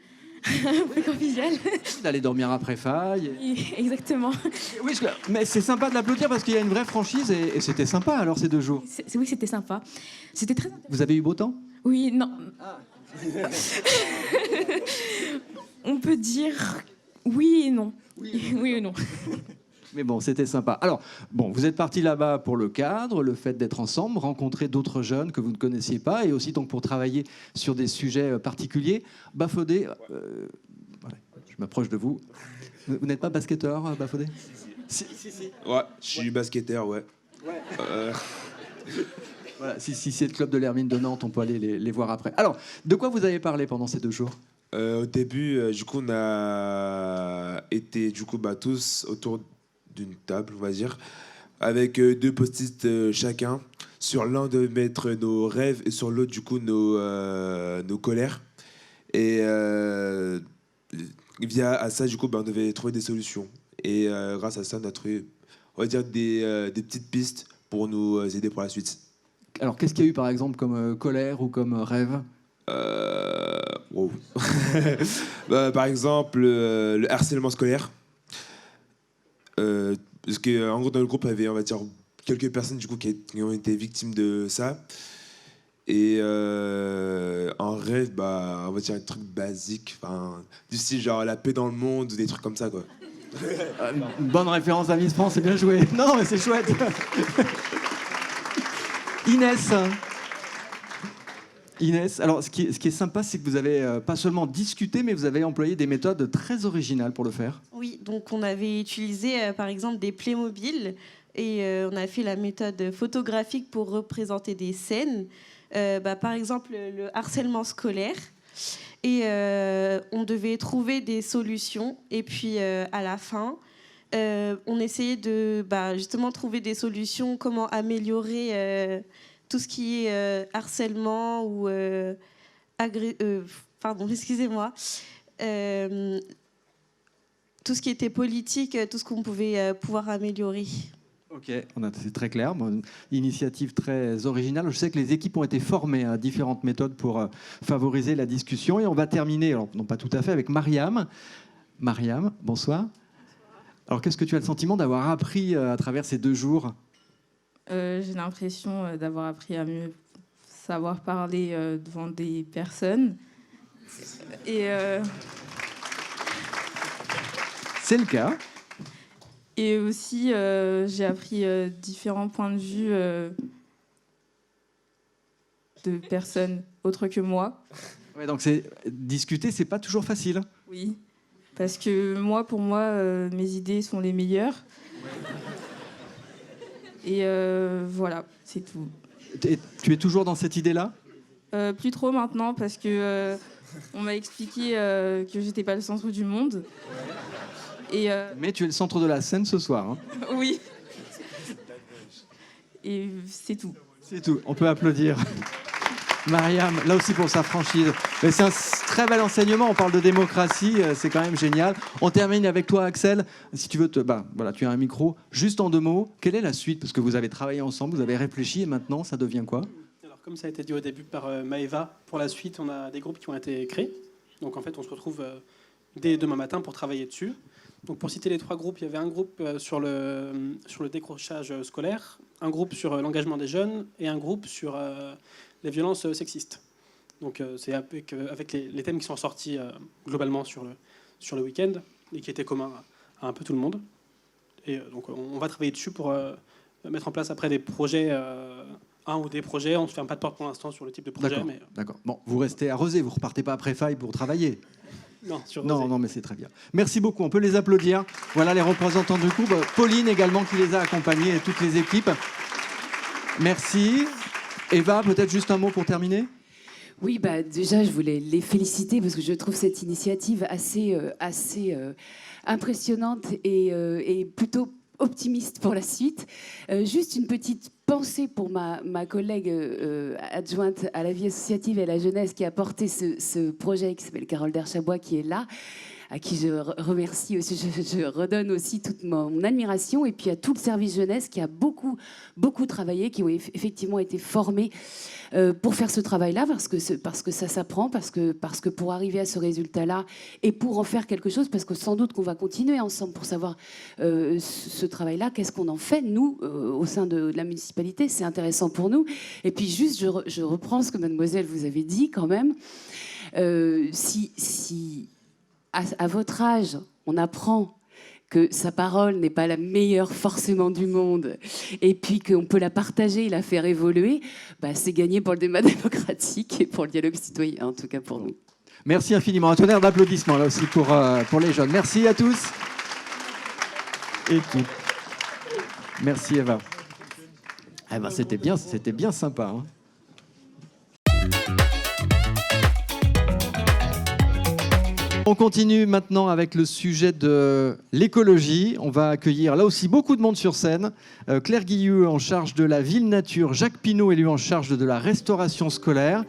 peu convivial. D'aller dormir à Préfaille. Exactement. Oui, mais c'est sympa de l'applaudir parce qu'il y a une vraie franchise et c'était sympa alors ces 2 jours. Oui, c'était sympa. C'était très intéressant. Vous avez eu beau temps? Oui, non. Ah. On peut dire oui et non. Oui et non. Mais bon, c'était sympa. Alors, bon, vous êtes partis là-bas pour le cadre, le fait d'être ensemble, rencontrer d'autres jeunes que vous ne connaissiez pas, et aussi donc pour travailler sur des sujets particuliers. Bafodé, voilà, je m'approche de vous. Vous n'êtes pas basketteur, Bafodé? Si. Ouais, je suis basketteur, ouais. Voilà, si c'est le club de l'Hermine de Nantes, on peut aller les voir après. Alors, de quoi vous avez parlé pendant ces 2 jours? Au début, du coup, on a été tous autour d'une table, on va dire, avec 2 post-it chacun. Sur l'un de mettre nos rêves et sur l'autre, du coup, nos colères. Et via ça, du coup, on devait trouver des solutions. Et grâce à ça, on a trouvé, on va dire, des petites pistes pour nous aider pour la suite. Alors, qu'est-ce qu'il y a eu, par exemple, comme colère ou comme rêve? Wow. Par exemple, le harcèlement scolaire. Parce qu'en gros, dans le groupe, il y avait, on va dire, quelques personnes du coup, qui ont été victimes de ça. Et en rêve, on va dire un truc basique, du style genre la paix dans le monde ou des trucs comme ça, quoi. Une bonne référence à Miss France, c'est bien joué. Non, mais c'est chouette. Inès, alors ce qui est sympa, c'est que vous avez pas seulement discuté, mais vous avez employé des méthodes très originales pour le faire. Oui, donc on avait utilisé par exemple des Playmobil et on a fait la méthode photographique pour représenter des scènes. Par exemple, le harcèlement scolaire. Et on devait trouver des solutions. Et puis à la fin, on essayait de justement trouver des solutions, comment améliorer tout ce qui est harcèlement ou excusez-moi, tout ce qui était politique, tout ce qu'on pouvait pouvoir améliorer. Ok, c'est très clair. Bon, initiative très originale. Je sais que les équipes ont été formées à différentes méthodes pour favoriser la discussion. Et on va terminer, alors non pas tout à fait, avec Mariam. Mariam, bonsoir. Alors qu'est-ce que tu as le sentiment d'avoir appris à travers ces 2 jours? J'ai l'impression d'avoir appris à mieux savoir parler devant des personnes. Et c'est le cas. Et aussi, j'ai appris différents points de vue de personnes autres que moi. Ouais, donc discuter, c'est pas toujours facile. Oui, parce que pour moi, mes idées sont les meilleures. Et voilà, c'est tout. Et tu es toujours dans cette idée-là? Plus trop maintenant, parce que on m'a expliqué que j'étais pas le centre du monde. Et mais tu es le centre de la scène ce soir. Hein. Oui. Et c'est tout. C'est tout. On peut applaudir. Mariam, là aussi pour sa franchise. Mais c'est un très bel enseignement, on parle de démocratie, c'est quand même génial. On termine avec toi Axel, si tu veux, voilà, tu as un micro. Juste en 2 mots, quelle est la suite? Parce que vous avez travaillé ensemble, vous avez réfléchi et maintenant ça devient quoi? Alors, comme ça a été dit au début par Maëva, pour la suite on a des groupes qui ont été créés. Donc en fait on se retrouve dès demain matin pour travailler dessus. Donc pour citer les 3 groupes, il y avait un groupe sur le décrochage scolaire, un groupe sur l'engagement des jeunes et un groupe sur les violences sexistes. Donc c'est avec les thèmes qui sont sortis globalement sur le week-end et qui étaient communs à un peu tout le monde. Et donc on va travailler dessus pour mettre en place après des projets, un ou des projets. On ne se ferme pas de porte pour l'instant sur le type de projet. D'accord. Bon, vous restez à Rezé, vous ne repartez pas après Faille pour travailler. Non, mais c'est très bien. Merci beaucoup, on peut les applaudir. Voilà les représentants du groupe. Pauline également qui les a accompagnés et toutes les équipes. Merci. Eva, peut-être juste un mot pour terminer? Oui, déjà, je voulais les féliciter parce que je trouve cette initiative assez impressionnante et plutôt optimiste pour la suite. Juste une petite pensée pour ma collègue adjointe à la vie associative et à la jeunesse qui a porté ce projet, qui s'appelle Carole Derchabois, qui est là, à qui je remercie aussi, je redonne aussi toute mon admiration, et puis à tout le service jeunesse qui a beaucoup travaillé, qui ont effectivement été formés pour faire ce travail-là, parce que ça s'apprend, parce que pour arriver à ce résultat-là et pour en faire quelque chose, parce que sans doute qu'on va continuer ensemble pour savoir ce travail-là, qu'est-ce qu'on en fait, nous, au sein de la municipalité, c'est intéressant pour nous. Et puis juste, je reprends ce que mademoiselle vous avait dit quand même, si à votre âge, on apprend que sa parole n'est pas la meilleure forcément du monde, et puis qu'on peut la partager et la faire évoluer, c'est gagné pour le débat démocratique et pour le dialogue citoyen, en tout cas pour nous. Merci infiniment. Un tonnerre d'applaudissements là aussi pour les jeunes. Merci à tous. Et tout. Merci Eva. C'était bien sympa. Hein. On continue maintenant avec le sujet de l'écologie. On va accueillir là aussi beaucoup de monde sur scène. Claire Guilleux en charge de la ville nature, Jacques Pinault élu en charge de la restauration scolaire.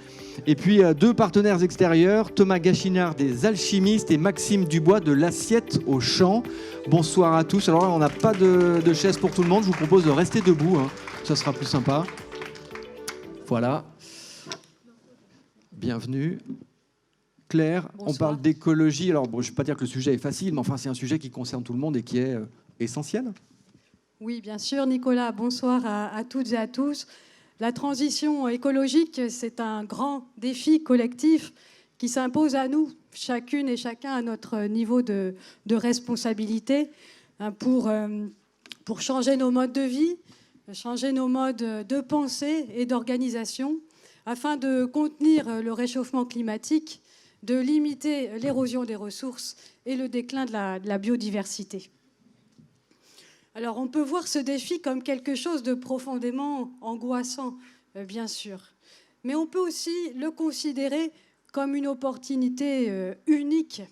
Et puis 2 partenaires extérieurs, Thomas Gachinard des Alchimistes et Maxime Dubois de l'Assiette au Champ. Bonsoir à tous. Alors là, on n'a pas de chaise pour tout le monde. Je vous propose de rester debout. Hein. Ça sera plus sympa. Voilà. Bienvenue. Claire, bonsoir. On parle d'écologie. Alors, je ne vais pas dire que le sujet est facile, mais enfin, c'est un sujet qui concerne tout le monde et qui est essentiel. Oui, bien sûr, Nicolas. Bonsoir à toutes et à tous. La transition écologique, c'est un grand défi collectif qui s'impose à nous, chacune et chacun à notre niveau de responsabilité, pour changer nos modes de vie, changer nos modes de pensée et d'organisation, afin de contenir le réchauffement climatique, de limiter l'érosion des ressources et le déclin de la biodiversité. Alors on peut voir ce défi comme quelque chose de profondément angoissant, bien sûr, mais on peut aussi le considérer comme une opportunité unique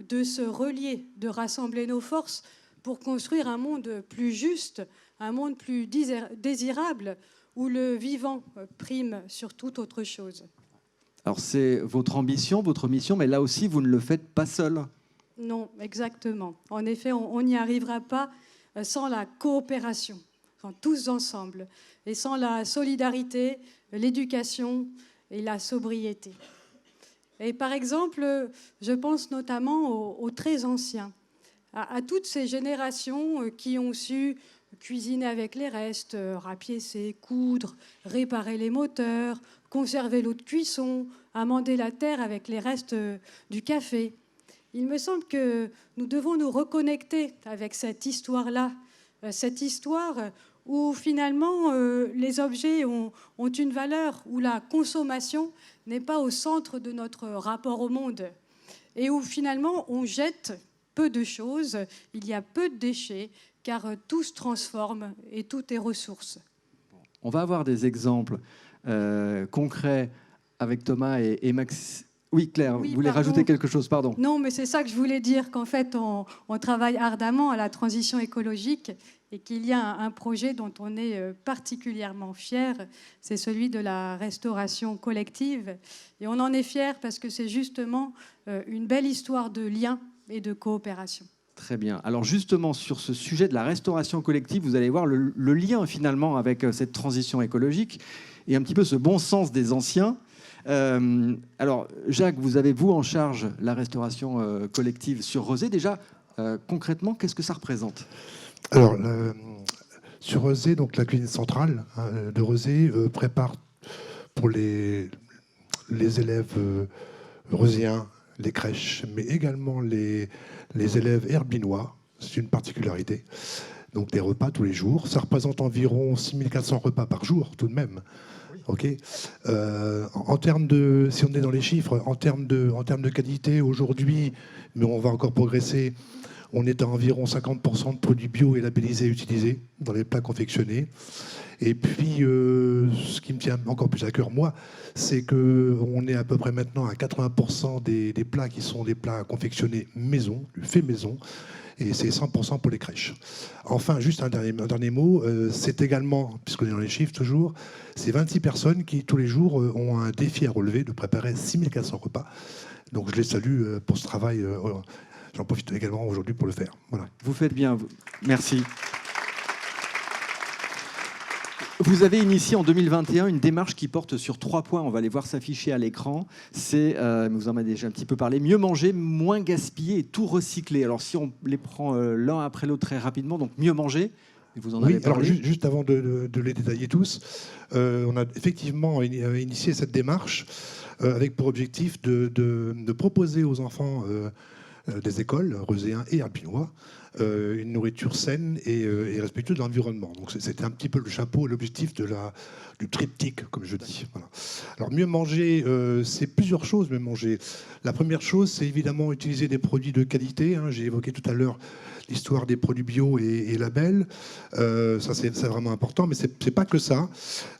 de se relier, de rassembler nos forces pour construire un monde plus juste, un monde plus désirable, où le vivant prime sur toute autre chose. Alors c'est votre ambition, votre mission, mais là aussi, vous ne le faites pas seul. Non, exactement. En effet, on n'y arrivera pas sans la coopération, tous ensemble, et sans la solidarité, l'éducation et la sobriété. Et par exemple, je pense notamment aux très anciens, à toutes ces générations qui ont su cuisiner avec les restes, rapiécer, coudre, réparer les moteurs, conserver l'eau de cuisson, amender la terre avec les restes du café. Il me semble que nous devons nous reconnecter avec cette histoire-là, cette histoire où finalement les objets ont une valeur, où la consommation n'est pas au centre de notre rapport au monde, et où finalement on jette peu de choses, il y a peu de déchets, car tout se transforme et tout est ressource. On va avoir des exemples concrets avec Thomas et Oui, Claire, Oui, vous voulez pardon. rajouter quelque chose, pardon. Non, mais c'est ça que je voulais dire, qu'en fait, on travaille ardemment à la transition écologique et qu'il y a un projet dont on est particulièrement fier, c'est celui de la restauration collective. Et on en est fier parce que c'est justement une belle histoire de lien et de coopération. Très bien. Alors justement, sur ce sujet de la restauration collective, vous allez voir le lien finalement avec cette transition écologique et un petit peu ce bon sens des anciens. Alors, Jacques, vous avez, vous, en charge la restauration collective sur Rezé. Déjà, concrètement, qu'est-ce que ça représente? Alors, sur Rezé, donc la cuisine centrale de Rezé prépare pour les élèves rezéens, les crèches, mais également les élèves herbinois. C'est une particularité. Donc, des repas tous les jours. Ça représente environ 6400 repas par jour, tout de même. Ok. En termes de, si on est dans les chiffres, en termes de qualité aujourd'hui, mais on va encore progresser, on est à environ 50% de produits bio et labellisés utilisés dans les plats confectionnés. Et puis, ce qui me tient encore plus à cœur, moi, c'est qu'on est à peu près maintenant à 80% des plats qui sont des plats confectionnés maison, fait maison, et c'est 100% pour les crèches. Enfin, juste un dernier mot, c'est également, puisqu'on est dans les chiffres toujours, c'est 26 personnes qui, tous les jours, ont un défi à relever de préparer 6400 repas. Donc je les salue pour ce travail. J'en profite également aujourd'hui pour le faire. Voilà. Vous faites bien. Merci. Vous avez initié en 2021 une démarche qui porte sur 3 points. On va les voir s'afficher à l'écran. C'est, vous en avez déjà un petit peu parlé, mieux manger, moins gaspiller et tout recycler. Alors si on les prend l'un après l'autre très rapidement, donc mieux manger, vous en avez parlé. Alors juste avant de les détailler tous, on a effectivement initié cette démarche avec pour objectif de proposer aux enfants des écoles, rezéens et alpinois, une nourriture saine et respectueuse de l'environnement. Donc c'était un petit peu le chapeau, l'objectif du triptyque, comme je dis. Voilà. Alors mieux manger, c'est plusieurs choses, mieux manger. La première chose, c'est évidemment utiliser des produits de qualité. Hein. J'ai évoqué tout à l'heure l'histoire des produits bio et labels. Ça, c'est vraiment important, mais c'est pas que ça.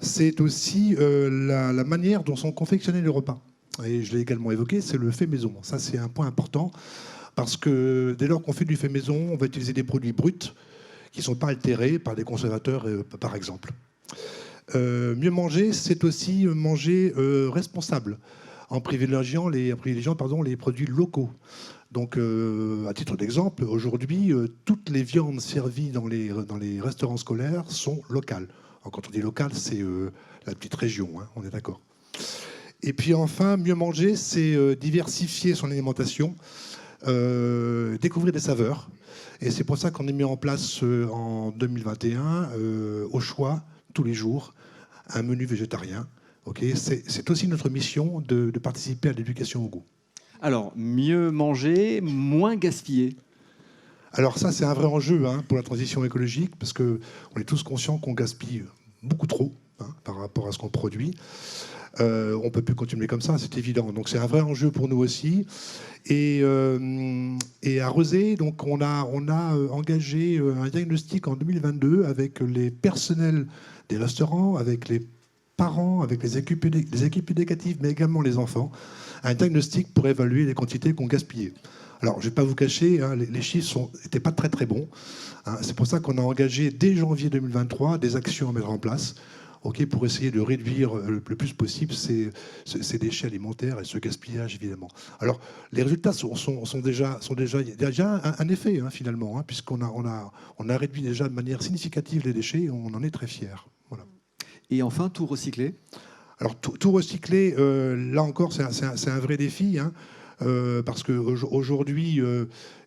C'est aussi la manière dont sont confectionnés les repas. Et je l'ai également évoqué, c'est le fait maison. Ça, c'est un point important. Parce que dès lors qu'on fait du fait maison, on va utiliser des produits bruts qui ne sont pas altérés par des conservateurs, par exemple. Mieux manger, c'est aussi manger responsable, en privilégiant les produits locaux. Donc, à titre d'exemple, aujourd'hui, toutes les viandes servies dans les restaurants scolaires sont locales. Alors, quand on dit local, c'est la petite région, hein, on est d'accord. Et puis enfin, mieux manger, c'est diversifier son alimentation. Découvrir des saveurs. Et c'est pour ça qu'on a mis en place en 2021, au choix, tous les jours, un menu végétarien. Okay, c'est aussi notre mission de participer à l'éducation au goût. Alors, mieux manger, moins gaspiller. Alors ça, c'est un vrai enjeu pour la transition écologique, parce qu'on est tous conscients qu'on gaspille beaucoup trop par rapport à ce qu'on produit. On ne peut plus continuer comme ça, c'est évident. Donc c'est un vrai enjeu pour nous aussi. Et à Rezé, donc on a engagé un diagnostic en 2022 avec les personnels des restaurants, avec les parents, avec les équipes éducatives, mais également les enfants. Un diagnostic pour évaluer les quantités qu'on gaspillait. Alors, je ne vais pas vous cacher, les chiffres n'étaient pas très très bons. C'est pour ça qu'on a engagé dès janvier 2023 des actions à mettre en place. Pour essayer de réduire le plus possible ces déchets alimentaires et ce gaspillage, évidemment. Alors, les résultats sont déjà un effet, finalement, puisqu'on a réduit déjà de manière significative les déchets et on en est très fiers. Voilà. Et enfin, tout recycler. Alors, tout recycler, là encore, c'est un vrai défi, parce qu'aujourd'hui,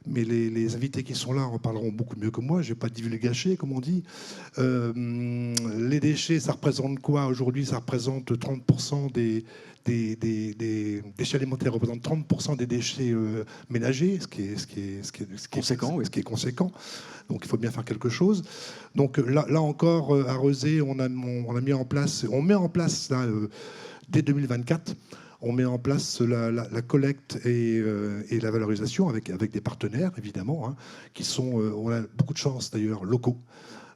mais les invités qui sont là en parleront beaucoup mieux que moi, je ne vais pas divulgacher, comme on dit. Les déchets, ça représente quoi aujourd'hui? Ça représente 30% des déchets alimentaires, représente 30% des déchets ménagers, ce qui est conséquent. Donc il faut bien faire quelque chose. Donc là encore, à Rezé, on met en place là, dès 2024. On met en place la collecte et la valorisation avec des partenaires, évidemment, qui sont, on a beaucoup de chance d'ailleurs, locaux.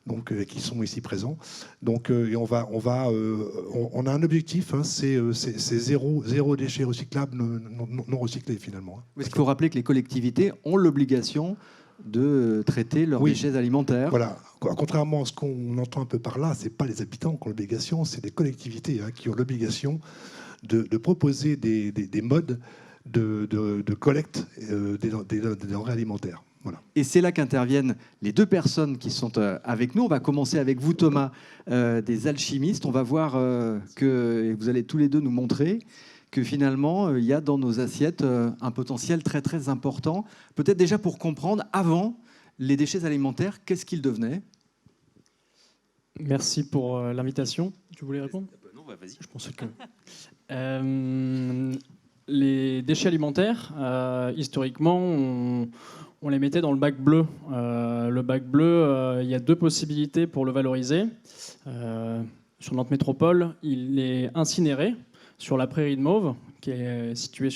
donc, qui sont ici présents. Donc, et on a un objectif, hein, c'est zéro déchet recyclable, non recyclé finalement. Il faut rappeler que les collectivités ont l'obligation de traiter leurs déchets alimentaires. Voilà. Contrairement à ce qu'on entend un peu par là, c'est pas les habitants qui ont l'obligation, c'est les collectivités qui ont l'obligation de proposer des modes de collecte des denrées alimentaires. Voilà. Et c'est là qu'interviennent les deux personnes qui sont avec nous. On va commencer avec vous, Thomas, des alchimistes. On va voir que, et vous allez tous les deux nous montrer que finalement, il y a dans nos assiettes un potentiel très très important. Peut-être déjà pour comprendre, avant, les déchets alimentaires, qu'est-ce qu'ils devenaient ? Merci pour l'invitation. Tu voulais répondre ? Non, vas-y. Je pensais que... les déchets alimentaires, historiquement, on les mettait dans le bac bleu. Le bac bleu, il y a deux possibilités pour le valoriser. Sur Nantes Métropole, il est incinéré sur la prairie de Mauves, qui est située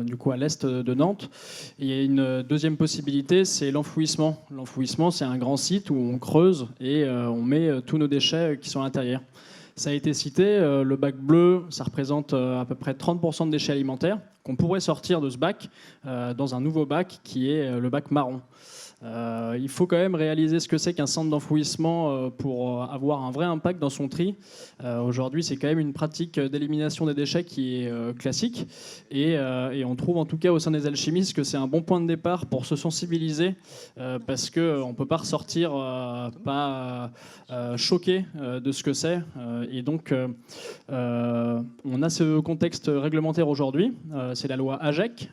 du coup, à l'est de Nantes. Et il y a une deuxième possibilité, c'est l'enfouissement. L'enfouissement, c'est un grand site où on creuse et on met tous nos déchets qui sont à l'intérieur. Ça a été cité, le bac bleu, ça représente à peu près 30% de déchets alimentaires qu'on pourrait sortir de ce bac dans un nouveau bac qui est le bac marron. Il faut quand même réaliser ce que c'est qu'un centre d'enfouissement pour avoir un vrai impact dans son tri. Aujourd'hui, c'est quand même une pratique d'élimination des déchets qui est classique. Et on trouve en tout cas au sein des alchimistes que c'est un bon point de départ pour se sensibiliser parce qu'on ne peut pas ressortir pas choqué de ce que c'est. Et donc, on a ce contexte réglementaire aujourd'hui. C'est la loi AGEC,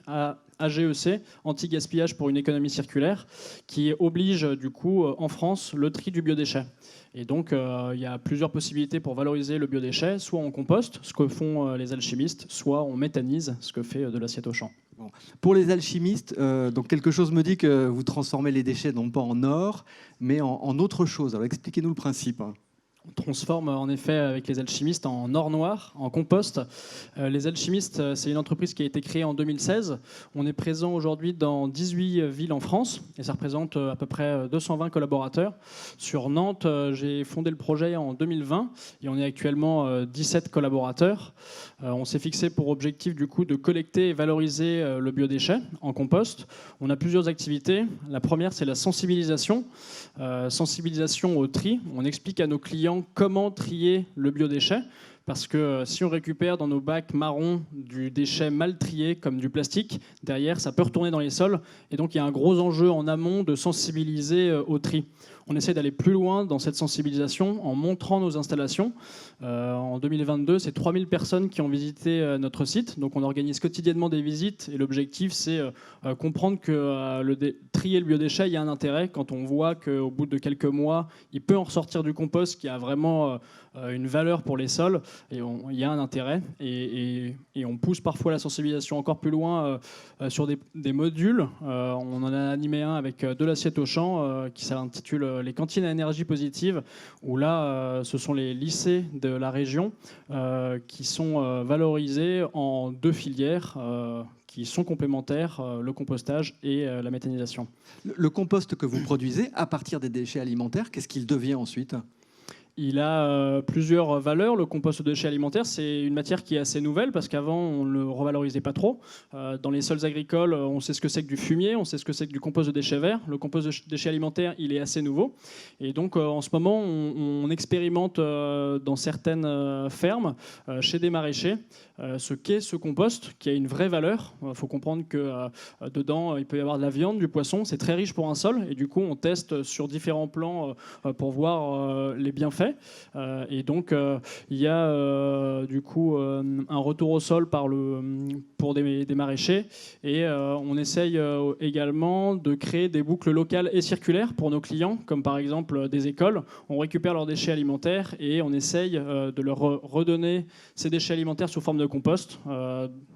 AGEC, anti-gaspillage pour une économie circulaire, qui oblige du coup en France le tri du biodéchet. Et donc il y a plusieurs possibilités pour valoriser le biodéchet, soit on composte, ce que font les alchimistes, soit on méthanise, ce que fait de l'assiette au champ. Bon. Pour les alchimistes, donc quelque chose me dit que vous transformez les déchets non pas en or, mais en autre chose. Alors expliquez-nous le principe. On transforme en effet avec les alchimistes en or noir, en compost. Les alchimistes, c'est une entreprise qui a été créée en 2016. On est présent aujourd'hui dans 18 villes en France et ça représente à peu près 220 collaborateurs. Sur Nantes, j'ai fondé le projet en 2020 et on est actuellement 17 collaborateurs. On s'est fixé pour objectif du coup de collecter et valoriser le biodéchet en compost. On a plusieurs activités. La première, c'est la sensibilisation. Sensibilisation au tri. On explique à nos clients comment trier le biodéchet. Parce que si on récupère dans nos bacs marrons du déchet mal trié, comme du plastique, derrière, ça peut retourner dans les sols. Et donc, il y a un gros enjeu en amont de sensibiliser au tri. On essaie d'aller plus loin dans cette sensibilisation en montrant nos installations. En 2022, c'est 3000 personnes qui ont visité notre site. Donc, on organise quotidiennement des visites. Et l'objectif, c'est comprendre que trier le biodéchet, il y a un intérêt. Quand on voit qu'au bout de quelques mois, il peut en ressortir du compost qui a vraiment une valeur pour les sols. Et il y a un intérêt et on pousse parfois la sensibilisation encore plus loin sur des modules. On en a animé un avec de l'assiette au champ qui s'intitule les cantines à énergie positive, où là ce sont les lycées de la région qui sont valorisés en deux filières qui sont complémentaires, le compostage et la méthanisation. Le compost que vous produisez à partir des déchets alimentaires, qu'est-ce qu'il devient ensuite ? Il a plusieurs valeurs. Le compost de déchets alimentaires, c'est une matière qui est assez nouvelle parce qu'avant, on ne le revalorisait pas trop. Dans les sols agricoles, on sait ce que c'est que du fumier, on sait ce que c'est que du compost de déchets verts. Le compost de déchets alimentaires, il est assez nouveau. Et donc, en ce moment, on expérimente dans certaines fermes, chez des maraîchers, ce qu'est ce compost, qui a une vraie valeur. Il faut comprendre que dedans, il peut y avoir de la viande, du poisson. C'est très riche pour un sol. Et du coup, on teste sur différents plans pour voir les bienfaits. Et donc, il y a du coup un retour au sol pour des maraîchers. Et on essaye également de créer des boucles locales et circulaires pour nos clients, comme par exemple des écoles. On récupère leurs déchets alimentaires et on essaye de leur redonner ces déchets alimentaires sous forme de compost.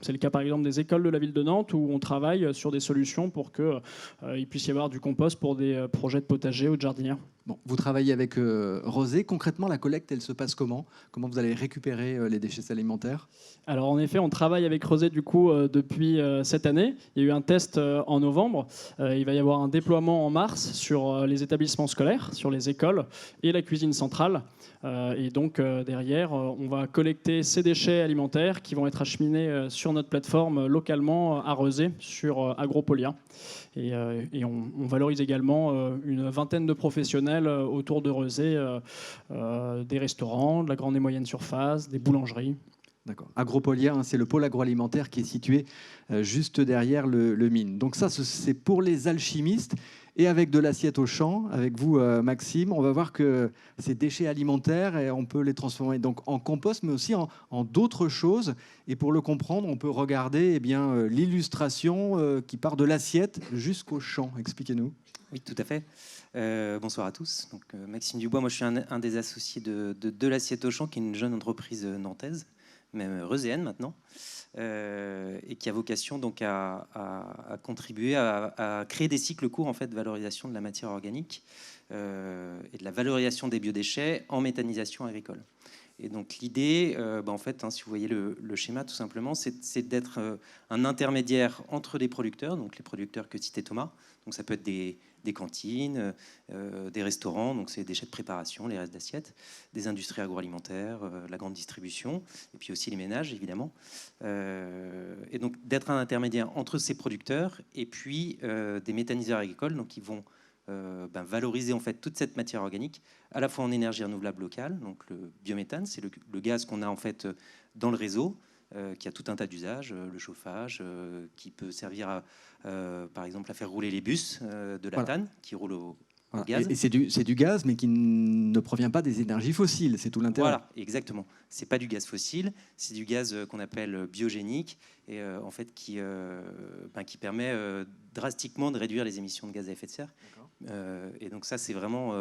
C'est le cas par exemple des écoles de la ville de Nantes où on travaille sur des solutions pour qu'il puisse y avoir du compost pour des projets de potager ou de jardinières. Bon, vous travaillez avec Rosé. concrètement, la collecte, elle se passe comment? Comment vous allez récupérer les déchets alimentaires? Alors en effet, on travaille avec Rezé du coup depuis cette année. Il y a eu un test en novembre. Il va y avoir un déploiement en mars sur les établissements scolaires, sur les écoles et la cuisine centrale. Et donc derrière, on va collecter ces déchets alimentaires qui vont être acheminés sur notre plateforme localement à Rezé, sur Agropolia. Et on valorise également une vingtaine de professionnels autour de Rezé, des restaurants, de la grande et moyenne surface, des boulangeries. D'accord. Agropolia, hein, c'est le pôle agroalimentaire qui est situé juste derrière le mine. Donc ça, c'est pour les alchimistes. Et avec de l'assiette au champ, avec vous, Maxime, on va voir que ces déchets alimentaires, on peut les transformer donc en compost, mais aussi en d'autres choses. Et pour le comprendre, on peut regarder l'illustration qui part de l'assiette jusqu'au champ. Expliquez-nous. Oui, tout à fait. Bonsoir à tous. Donc, Maxime Dubois, moi je suis un des associés de l'Assiette au champ, qui est une jeune entreprise nantaise, même reuséenne maintenant, et qui a vocation donc à contribuer à créer des cycles courts en fait, de valorisation de la matière organique et de la valorisation des biodéchets en méthanisation agricole. Et donc l'idée, en fait, si vous voyez le schéma tout simplement, c'est d'être un intermédiaire entre les producteurs, donc les producteurs que citait Thomas. Donc ça peut être des cantines, des restaurants, donc c'est des déchets de préparation, les restes d'assiettes, des industries agroalimentaires, la grande distribution, et puis aussi les ménages évidemment. Et donc d'être un intermédiaire entre ces producteurs et puis des méthaniseurs agricoles, donc qui vont valoriser en fait toute cette matière organique, à la fois en énergie renouvelable locale, donc le biométhane, c'est le gaz qu'on a en fait dans le réseau, qui a tout un tas d'usages, le chauffage, qui peut servir par exemple à faire rouler les bus de la TAN, qui roulent au gaz. Et c'est du gaz, mais qui ne provient pas des énergies fossiles, c'est tout l'intérêt. Voilà, exactement. C'est pas du gaz fossile, c'est du gaz qu'on appelle biogénique, et en fait qui permet drastiquement de réduire les émissions de gaz à effet de serre. Et donc ça, c'est vraiment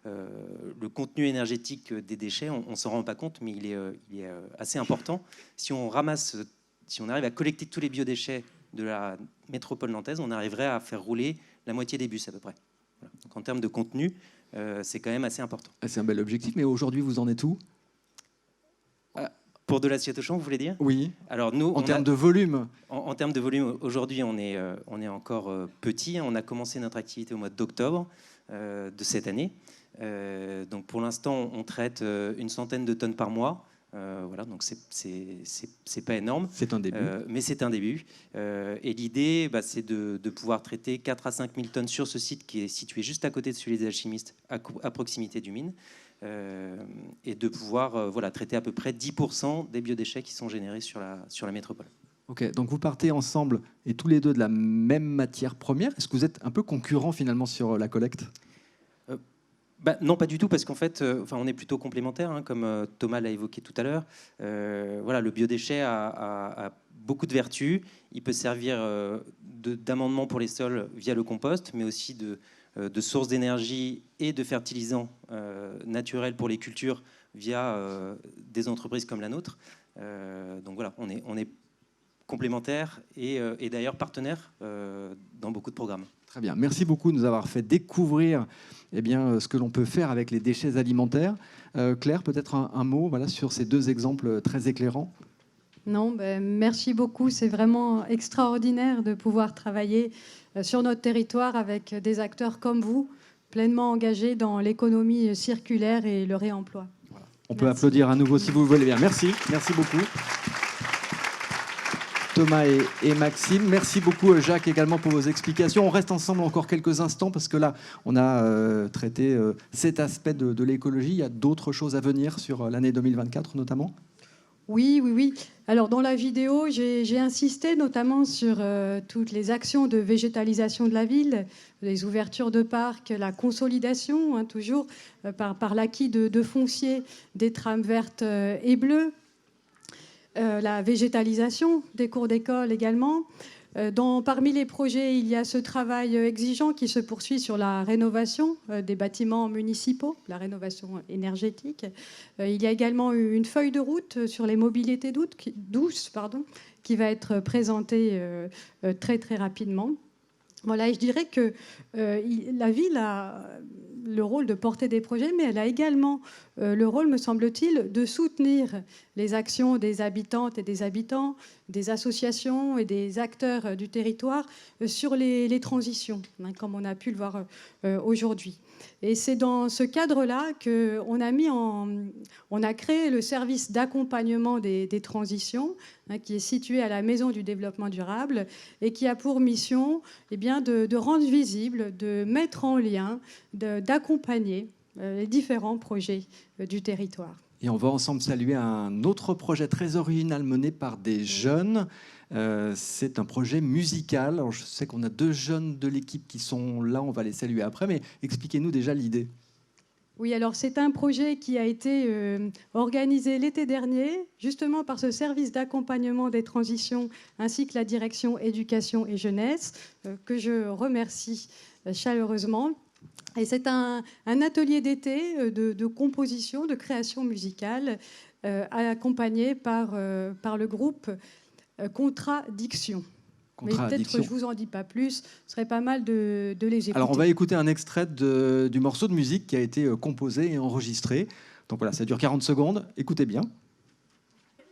le contenu énergétique des déchets. On s'en rend pas compte, mais il est assez important. Si on arrive à collecter tous les biodéchets de la métropole nantaise, on arriverait à faire rouler la moitié des bus à peu près. Voilà. Donc en termes de contenu, c'est quand même assez important. C'est un bel objectif, mais aujourd'hui, vous en êtes où? Pour de l'assiette au champ, vous voulez dire? Oui. Alors nous, en termes de volume. En termes de volume, aujourd'hui, on est encore petit. On a commencé notre activité au mois d'octobre de cette année. Donc pour l'instant, on traite une centaine de tonnes par mois. Voilà, donc c'est pas énorme. C'est un début. Mais c'est un début. Et l'idée, c'est de pouvoir traiter 4 à 5 000 tonnes sur ce site qui est situé juste à côté de celui des alchimistes, à proximité du mine. Et de pouvoir traiter à peu près 10% des biodéchets qui sont générés sur la métropole. Ok, donc vous partez ensemble et tous les deux de la même matière première. Est-ce que vous êtes un peu concurrents finalement sur la collecte? Non, pas du tout, parce qu'en fait, on est plutôt complémentaires, comme Thomas l'a évoqué tout à l'heure. Le biodéchet a beaucoup de vertus. Il peut servir d'amendement pour les sols via le compost, mais aussi de source d'énergie et de fertilisants naturels pour les cultures via des entreprises comme la nôtre. Donc voilà, on est complémentaires et d'ailleurs partenaires dans beaucoup de programmes. Très bien, merci beaucoup de nous avoir fait découvrir ce que l'on peut faire avec les déchets alimentaires. Claire, peut-être un mot sur ces deux exemples très éclairants. Non, merci beaucoup. C'est vraiment extraordinaire de pouvoir travailler sur notre territoire avec des acteurs comme vous, pleinement engagés dans l'économie circulaire et le réemploi. Voilà. On peut applaudir à nouveau si vous le voulez bien. Merci beaucoup. Thomas et Maxime. Merci beaucoup Jacques également pour vos explications. On reste ensemble encore quelques instants parce que là, on a traité cet aspect de l'écologie. Il y a d'autres choses à venir sur l'année 2024 notamment? Oui. Alors dans la vidéo, j'ai insisté notamment sur toutes les actions de végétalisation de la ville, les ouvertures de parcs, la consolidation, toujours par l'acquis de foncier des trames vertes et bleues. La végétalisation des cours d'école également. Parmi les projets, il y a ce travail exigeant qui se poursuit sur la rénovation des bâtiments municipaux, la rénovation énergétique. Il y a également une feuille de route sur les mobilités douces, qui va être présentée très très rapidement. Voilà, et je dirais que la ville a le rôle de porter des projets, mais elle a également le rôle, me semble-t-il, de soutenir les actions des habitantes et des habitants, des associations et des acteurs du territoire sur les transitions, comme on a pu le voir aujourd'hui. Et c'est dans ce cadre-là qu'on a créé le service d'accompagnement des transitions, qui est situé à la Maison du Développement Durable et qui a pour mission de rendre visible, de mettre en lien, d'accompagner les différents projets du territoire. Et on va ensemble saluer un autre projet très original mené par des jeunes. C'est un projet musical. Alors, je sais qu'on a 2 jeunes de l'équipe qui sont là, on va les saluer après, mais expliquez-nous déjà l'idée. Oui, alors c'est un projet qui a été organisé l'été dernier, justement par ce service d'accompagnement des transitions, ainsi que la direction éducation et jeunesse, que je remercie chaleureusement. Et c'est un atelier d'été de composition, de création musicale, accompagné par le groupe Contradiction. Mais peut-être que je ne vous en dis pas plus, ce serait pas mal de les écouter. Alors on va écouter un extrait du morceau de musique qui a été composé et enregistré. Donc voilà, ça dure 40 secondes, écoutez bien.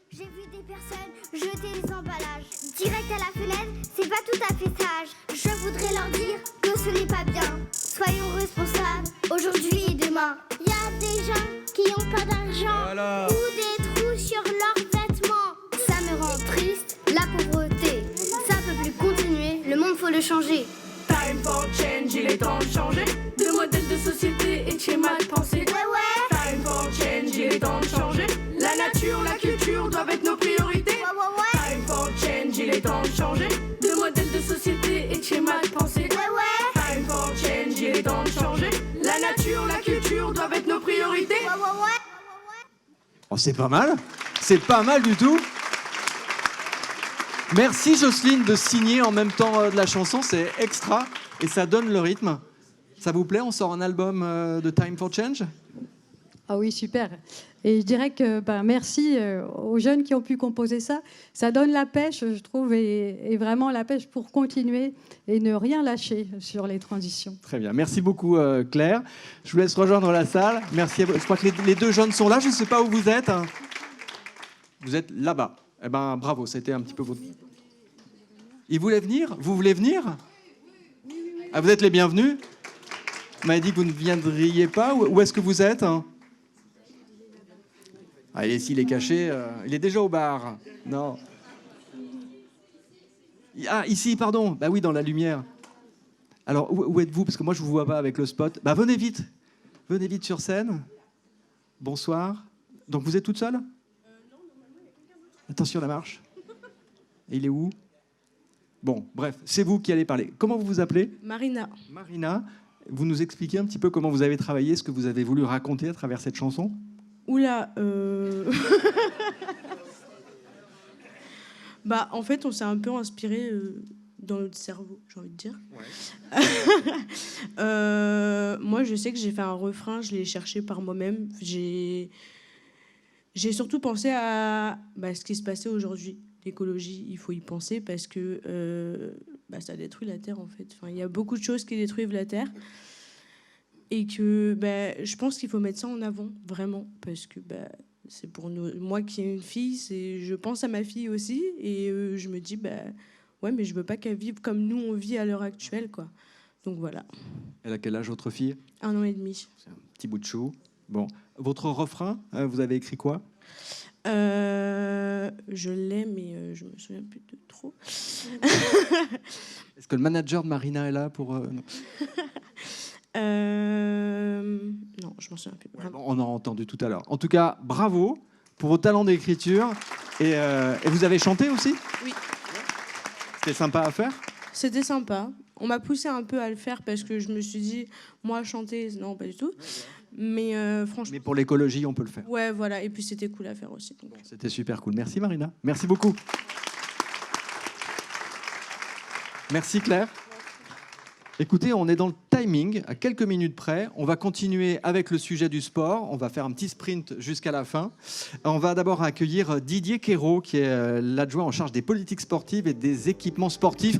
J'ai vu des personnes jeter les emballages direct à la fenêtre, c'est pas tout à fait sage. Je voudrais leur dire que ce n'est pas bien. Soyons responsables, aujourd'hui et demain. Y a des gens qui ont pas d'argent ou des trous sur leurs vêtements. Ça me rend triste, la pauvreté. Ça peut plus continuer, le monde faut le changer. Time for change, il est temps de changer de modèle de société et de schéma de pensée. Ouais. Time for change, il est temps de changer. La nature, la culture doivent être nos priorités. Ouais. Time for change, il est temps de changer de modèle de société et de schéma de pensée. Ouais. Time for change, il est temps de changer. La nature, la culture doivent être nos priorités. Oh, c'est pas mal, c'est pas mal du tout. Merci Jocelyne de signer en même temps de la chanson, c'est extra et ça donne le rythme. Ça vous plaît, on sort un album de Time for Change ? Ah oui, super. Et je dirais que merci aux jeunes qui ont pu composer ça. Ça donne la pêche, je trouve, et vraiment la pêche pour continuer et ne rien lâcher sur les transitions. Très bien, merci beaucoup Claire. Je vous laisse rejoindre la salle. Merci à vous. Je crois que les 2 jeunes sont là, je ne sais pas où vous êtes. Vous êtes là-bas. Eh ben bravo, c'était un petit peu votre... Ils voulaient venir ? Vous voulez venir ? Ah, vous êtes les bienvenus ? Vous m'avez dit que vous ne viendriez pas. Où est-ce que vous êtes ? Ah, il est caché. Il est déjà au bar. Non. Ah, ici, pardon. Bah oui, dans la lumière. Alors, où êtes-vous ? Parce que moi, je ne vous vois pas avec le spot. Bah, venez vite. Venez vite sur scène. Bonsoir. Donc, vous êtes toute seule ? Attention, la marche. Et il est où ? Bon, bref, c'est vous qui allez parler. Comment vous vous appelez ? Marina. Marina, vous nous expliquez un petit peu comment vous avez travaillé, ce que vous avez voulu raconter à travers cette chanson ? Oula, Bah, en fait, on s'est un peu inspiré dans notre cerveau, j'ai envie de dire. Ouais. Moi, je sais que j'ai fait un refrain, je l'ai cherché par moi-même. J'ai surtout pensé à ce qui se passait aujourd'hui. L'écologie, il faut y penser parce que ça détruit la Terre, en fait. Enfin, il y a beaucoup de choses qui détruisent la Terre. Et que je pense qu'il faut mettre ça en avant, vraiment, parce que c'est pour nous. Moi qui ai une fille, je pense à ma fille aussi, et je me dis, ouais, mais je veux pas qu'elle vive comme nous on vit à l'heure actuelle, quoi. Donc voilà. Elle a quel âge, votre fille ? 1 an et demi. C'est un petit bout de chou. Bon, votre refrain, vous avez écrit quoi ? Je l'ai, mais je me souviens plus de trop. Est-ce que le manager de Marina est là pour... Non. Non, je m'en souviens plus. Ouais, bon, on a entendu tout à l'heure. En tout cas, bravo pour vos talents d'écriture. Et vous avez chanté aussi ? Oui. C'était sympa à faire ? C'était sympa. On m'a poussé un peu à le faire parce que je me suis dit, moi, chanter, non, pas du tout. Mais franchement... Mais pour l'écologie, on peut le faire. Ouais, voilà. Et puis, c'était cool à faire aussi. Bon, c'était super cool. Merci Marina. Merci beaucoup. Merci Claire. Écoutez, on est dans le timing, à quelques minutes près. On va continuer avec le sujet du sport. On va faire un petit sprint jusqu'à la fin. On va d'abord accueillir Didier Quérault, qui est l'adjoint en charge des politiques sportives et des équipements sportifs.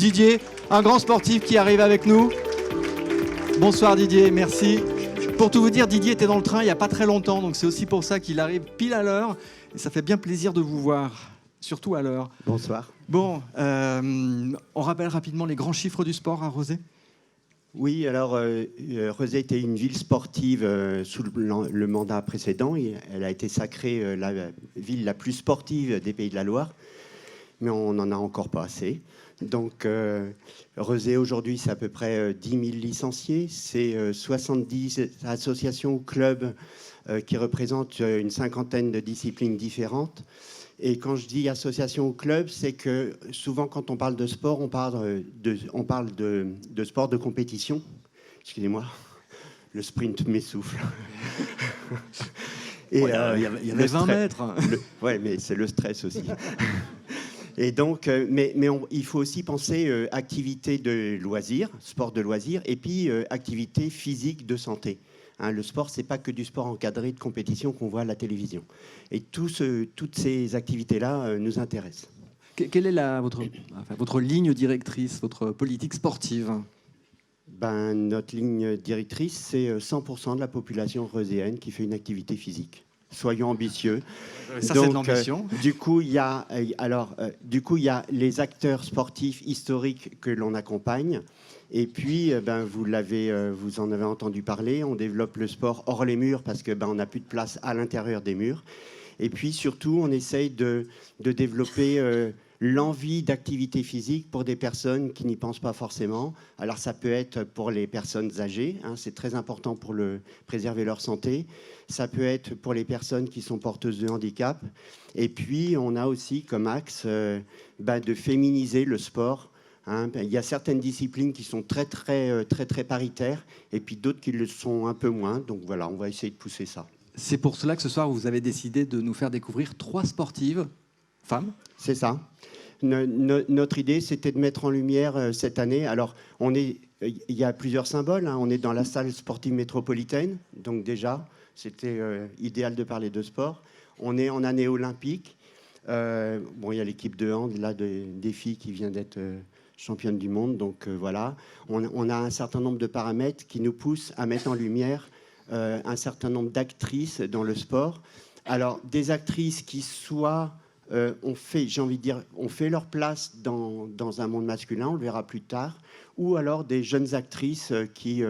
Didier, un grand sportif qui arrive avec nous. Bonsoir Didier, merci. Pour tout vous dire, Didier était dans le train il n'y a pas très longtemps, donc c'est aussi pour ça qu'il arrive pile à l'heure. Et ça fait bien plaisir de vous voir, surtout à l'heure. Bonsoir. Bon, on rappelle rapidement les grands chiffres du sport à Rezé. Oui, alors Rezé était une ville sportive sous le mandat précédent. Elle a été sacrée la ville la plus sportive des Pays de la Loire, mais on n'en a encore pas assez. Donc Rezé aujourd'hui, c'est à peu près 10 000 licenciés, c'est 70 associations ou clubs qui représentent une cinquantaine de disciplines différentes. Et quand je dis association ou club, c'est que souvent quand on parle de sport, on parle de sport de compétition. Excusez-moi, le sprint m'essouffle. Et il y avait 20 mètres. Oui, mais c'est le stress aussi. Et donc, il faut aussi penser activité de loisirs, sport de loisirs, et puis activité physique de santé. Hein, le sport, c'est pas que du sport encadré de compétition qu'on voit à la télévision. Et toutes ces activités-là nous intéressent. Quelle est votre ligne directrice, votre politique sportive ? Notre ligne directrice, c'est 100% de la population reuséenne qui fait une activité physique. Soyons ambitieux. Ça, c'est de l'ambition. Du coup, il y a les acteurs sportifs historiques que l'on accompagne. Et puis, vous en avez entendu parler, on développe le sport hors les murs parce qu'on n'a plus de place à l'intérieur des murs. Et puis, surtout, on essaye de développer l'envie d'activité physique pour des personnes qui n'y pensent pas forcément. Alors, ça peut être pour les personnes âgées, hein, c'est très important pour préserver leur santé. Ça peut être pour les personnes qui sont porteuses de handicap. Et puis, on a aussi comme axe de féminiser le sport. Hein, il y a certaines disciplines qui sont très paritaires et puis d'autres qui le sont un peu moins. Donc voilà, on va essayer de pousser ça. C'est pour cela que ce soir, vous avez décidé de nous faire découvrir 3 sportives femmes. C'est ça. Notre idée, c'était de mettre en lumière cette année. Alors, il y a plusieurs symboles. Hein. On est dans la salle sportive métropolitaine. Donc déjà, c'était idéal de parler de sport. On est en année olympique. Il y a l'équipe de hand là, des filles qui vient d'être championne du monde. Donc voilà, on a un certain nombre de paramètres qui nous poussent à mettre en lumière un certain nombre d'actrices dans le sport. Alors, des actrices qui soit ont fait leur place dans un monde masculin, on le verra plus tard, ou alors des jeunes actrices qui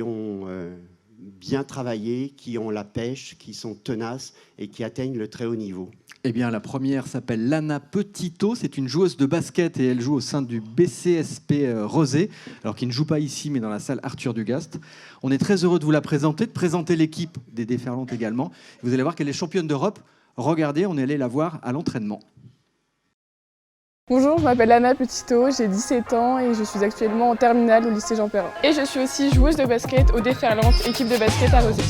ont bien travaillé, qui ont la pêche, qui sont tenaces et qui atteignent le très haut niveau. Eh bien, la première s'appelle Lana Petito. C'est une joueuse de basket et elle joue au sein du BCSP Rezé, alors qui ne joue pas ici, mais dans la salle Arthur Dugast. On est très heureux de vous la présenter, de présenter l'équipe des Déferlantes également. Vous allez voir qu'elle est championne d'Europe. Regardez, on est allé la voir à l'entraînement. Bonjour, je m'appelle Lana Petito, j'ai 17 ans et je suis actuellement en terminale au lycée Jean Perrin. Et je suis aussi joueuse de basket aux Déferlantes, équipe de basket à Rezé.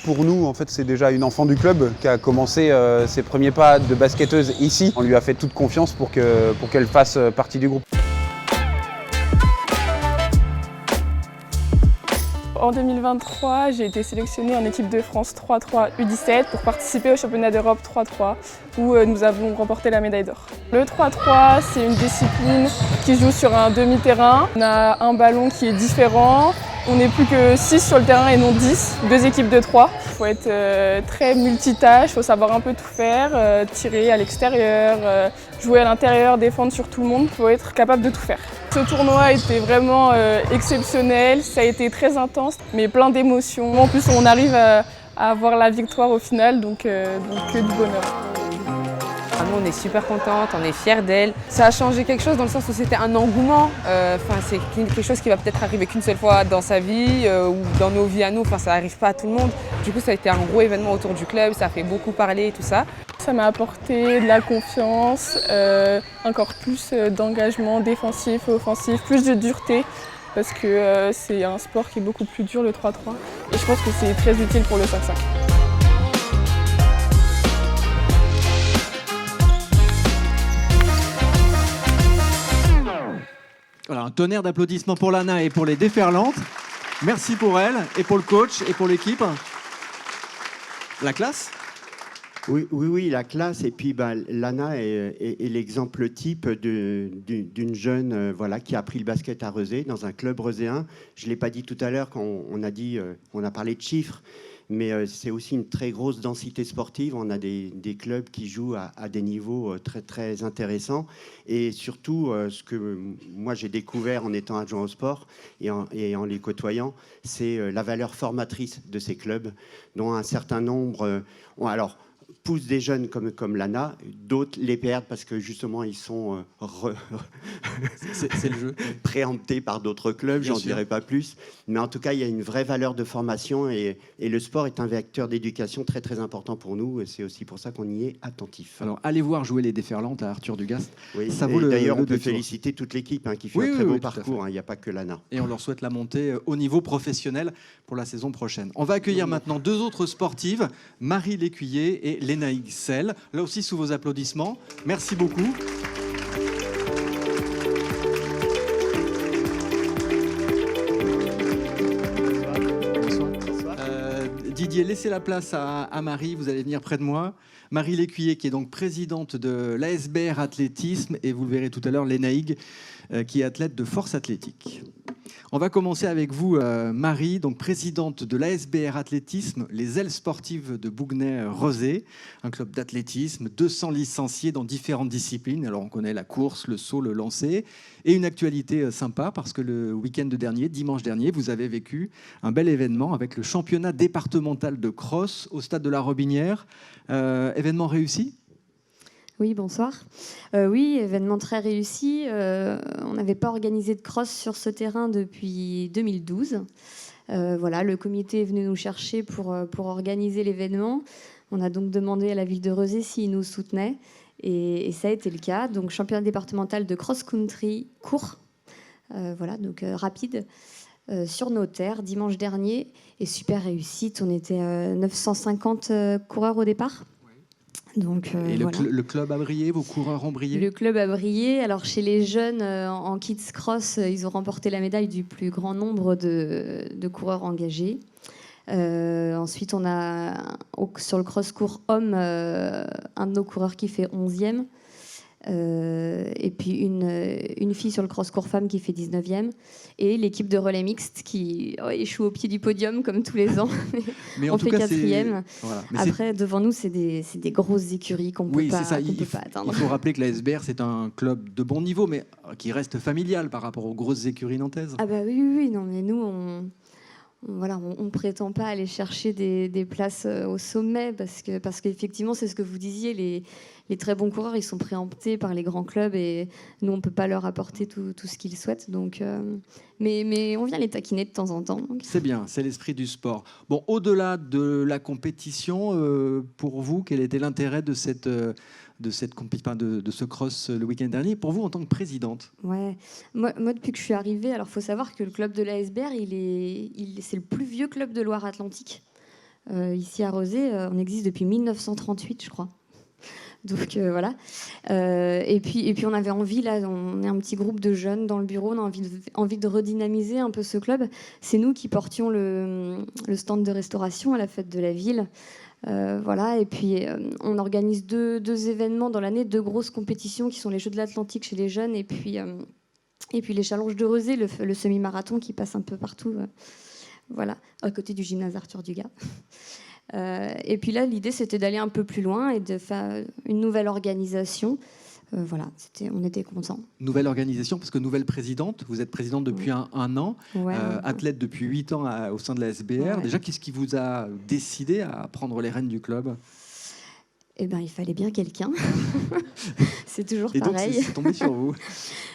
Pour nous, en fait, c'est déjà une enfant du club qui a commencé ses premiers pas de basketteuse ici. On lui a fait toute confiance pour qu'elle fasse partie du groupe. En 2023, j'ai été sélectionnée en équipe de France 3-3 U17 pour participer au championnat d'Europe 3-3 où nous avons remporté la médaille d'or. Le 3-3, c'est une discipline qui joue sur un demi-terrain. On a un ballon qui est différent. On n'est plus que 6 sur le terrain et non 10, 2 équipes de 3. Il faut être très multitâche, il faut savoir un peu tout faire, tirer à l'extérieur, jouer à l'intérieur, défendre sur tout le monde, il faut être capable de tout faire. Ce tournoi a été vraiment exceptionnel, ça a été très intense, mais plein d'émotions. En plus, on arrive à avoir la victoire au final, donc que du bonheur. Nous, on est super contente, on est fiers d'elle. Ça a changé quelque chose dans le sens où c'était un engouement. C'est quelque chose qui va peut-être arriver qu'une seule fois dans sa vie ou dans nos vies à nous. Ça n'arrive pas à tout le monde. Du coup, ça a été un gros événement autour du club. Ça a fait beaucoup parler et tout ça. Ça m'a apporté de la confiance, encore plus d'engagement défensif et offensif, plus de dureté. Parce que c'est un sport qui est beaucoup plus dur, le 3-3. Et je pense que c'est très utile pour le 5-5. Voilà, un tonnerre d'applaudissements pour Lana et pour les Déferlantes. Merci pour elle, et pour le coach, et pour l'équipe. La classe ? Oui, la classe. Et puis, Lana est l'exemple type d'une jeune qui a pris le basket à Rezé, dans un club reuséen. Je ne l'ai pas dit tout à l'heure quand on a parlé de chiffres, mais c'est aussi une très grosse densité sportive. On a des clubs qui jouent à des niveaux très, très intéressants. Et surtout, ce que moi j'ai découvert en étant adjoint au sport et en les côtoyant, c'est la valeur formatrice de ces clubs, dont un certain nombre poussent des jeunes comme Lana, d'autres les perdent parce que justement ils sont c'est le jeu. Préemptés par d'autres clubs, j'en dirai pas plus. Mais en tout cas, il y a une vraie valeur de formation et le sport est un vecteur d'éducation très très important pour nous et c'est aussi pour ça qu'on y est attentif. Alors allez voir jouer les déferlantes à Arthur Dugast. Oui, ça vaut d'ailleurs on peut détour. féliciter toute l'équipe qui fait un très bon parcours, il n'y a pas que Lana. Et on leur souhaite la montée au niveau professionnel pour la saison prochaine. On va accueillir maintenant deux autres sportives, Marie Lécuyer et Lénaïque Selle. Là aussi sous vos applaudissements. Merci beaucoup. Didier, laissez la place à Marie, vous allez venir près de moi. Marie Lécuyer, qui est donc présidente de l'ASBR Athlétisme, et vous le verrez tout à l'heure, Lénaïque, qui est athlète de force athlétique. On va commencer avec vous, Marie, donc présidente de l'ASBR Athlétisme, les ailes sportives de Bouguenais-Rezé, un club d'athlétisme, 200 licenciés dans différentes disciplines. Alors on connaît la course, le saut, le lancer, et une actualité sympa parce que le week-end dernier, dimanche dernier, vous avez vécu un bel événement avec le championnat départemental de cross au stade de la Robinière. Événement réussi ? Oui, bonsoir. Oui, événement très réussi. On n'avait pas organisé de cross sur ce terrain depuis 2012. Voilà, le comité est venu nous chercher pour organiser l'événement. On a donc demandé à la ville de Rezé s'ils nous soutenaient. Et ça a été le cas. Donc, championnat départemental de cross-country court. Voilà, donc rapide. Sur nos terres, dimanche dernier. Et super réussite. On était 950 coureurs au départ. Donc, et le club a brillé, vos coureurs ont brillé ? Le club a brillé. Alors chez les jeunes en kids cross, ils ont remporté la médaille du plus grand nombre de coureurs engagés. Ensuite, on a sur le cross court homme un de nos coureurs qui fait 11e. Et puis une fille sur le cross court femme qui fait 19e. Et l'équipe de relais mixte qui échoue au pied du podium comme tous les ans. Mais on fait 4e. Voilà. Après, devant nous, c'est des grosses écuries qu'on ne peut pas atteindre. Il faut rappeler que l'ASBR, c'est un club de bon niveau, mais qui reste familial par rapport aux grosses écuries nantaises. Ah bah oui. Non, mais nous, on prétend pas aller chercher des places au sommet parce qu'effectivement, c'est ce que vous disiez, les très bons coureurs, ils sont préemptés par les grands clubs et nous, on peut pas leur apporter tout ce qu'ils souhaitent. Donc, mais on vient les taquiner de temps en temps. Donc. C'est bien, c'est l'esprit du sport. Bon, au-delà de la compétition, pour vous, quel était l'intérêt de ce cross le week-end dernier, pour vous en tant que présidente? Ouais, moi depuis que je suis arrivée, alors faut savoir que le club de l'ASBR, c'est le plus vieux club de Loire-Atlantique. Ici à Rezé, on existe depuis 1938, je crois. Donc voilà. Et puis on avait envie, là, on est un petit groupe de jeunes dans le bureau, on a envie de redynamiser un peu ce club. C'est nous qui portions le stand de restauration à la fête de la ville. Voilà, et puis on organise deux événements dans l'année, 2 grosses compétitions qui sont les Jeux de l'Atlantique chez les jeunes et puis les Challenges de Rezé, le semi-marathon qui passe un peu partout, voilà, à côté du gymnase Arthur Dugas. Et puis là, l'idée, c'était d'aller un peu plus loin et de faire une nouvelle organisation. Voilà, on était contents. Nouvelle organisation, parce que nouvelle présidente, vous êtes présidente depuis un an, athlète depuis 8 ans au sein de la SBR. Ouais. Déjà, qu'est-ce qui vous a décidé à prendre les rênes du club ? Eh bien, il fallait bien quelqu'un. C'est toujours pareil. Et donc, c'est tombé sur vous.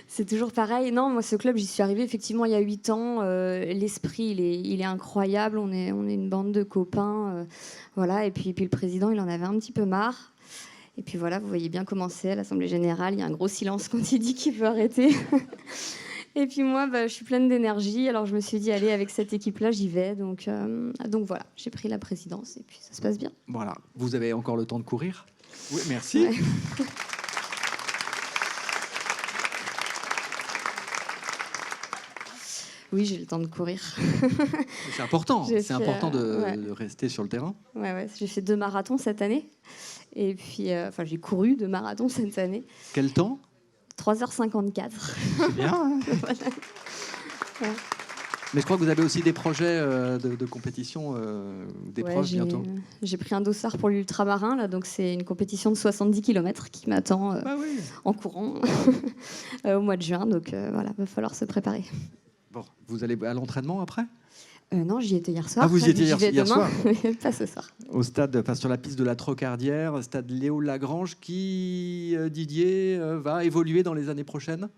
C'est toujours pareil. Non, moi, ce club, j'y suis arrivée effectivement il y a 8 ans. L'esprit, il est incroyable. On est une bande de copains. Voilà. Et puis le président, il en avait un petit peu marre. Et puis voilà, vous voyez bien comment c'est à l'Assemblée Générale. Il y a un gros silence quand il dit qu'il veut arrêter. Et puis moi, je suis pleine d'énergie. Alors je me suis dit, allez, avec cette équipe-là, j'y vais. Donc voilà, j'ai pris la présidence et puis ça se passe bien. Voilà. Vous avez encore le temps de courir ? Oui, merci. Ouais. Oui, j'ai le temps de courir. C'est important, J'ai c'est fait, important ouais. de rester sur le terrain. Ouais, j'ai fait 2 marathons cette année. Et puis, j'ai couru 2 marathons cette année. Quel temps? 3h54. C'est bien. Hein. Voilà. Ouais. Mais je crois que vous avez aussi des projets de compétition, des proches bientôt. J'ai pris un dossard pour l'ultramarin, là, donc c'est une compétition de 70 km qui m'attend en courant au mois de juin. Donc voilà, va falloir se préparer. Bon, vous allez à l'entraînement après? Non, j'y étais hier soir. Ah, vous y étiez hier soir? Mais pas ce soir. Au stade, enfin, sur la piste de la Trocardière, stade Léo Lagrange, qui, Didier, va évoluer dans les années prochaines?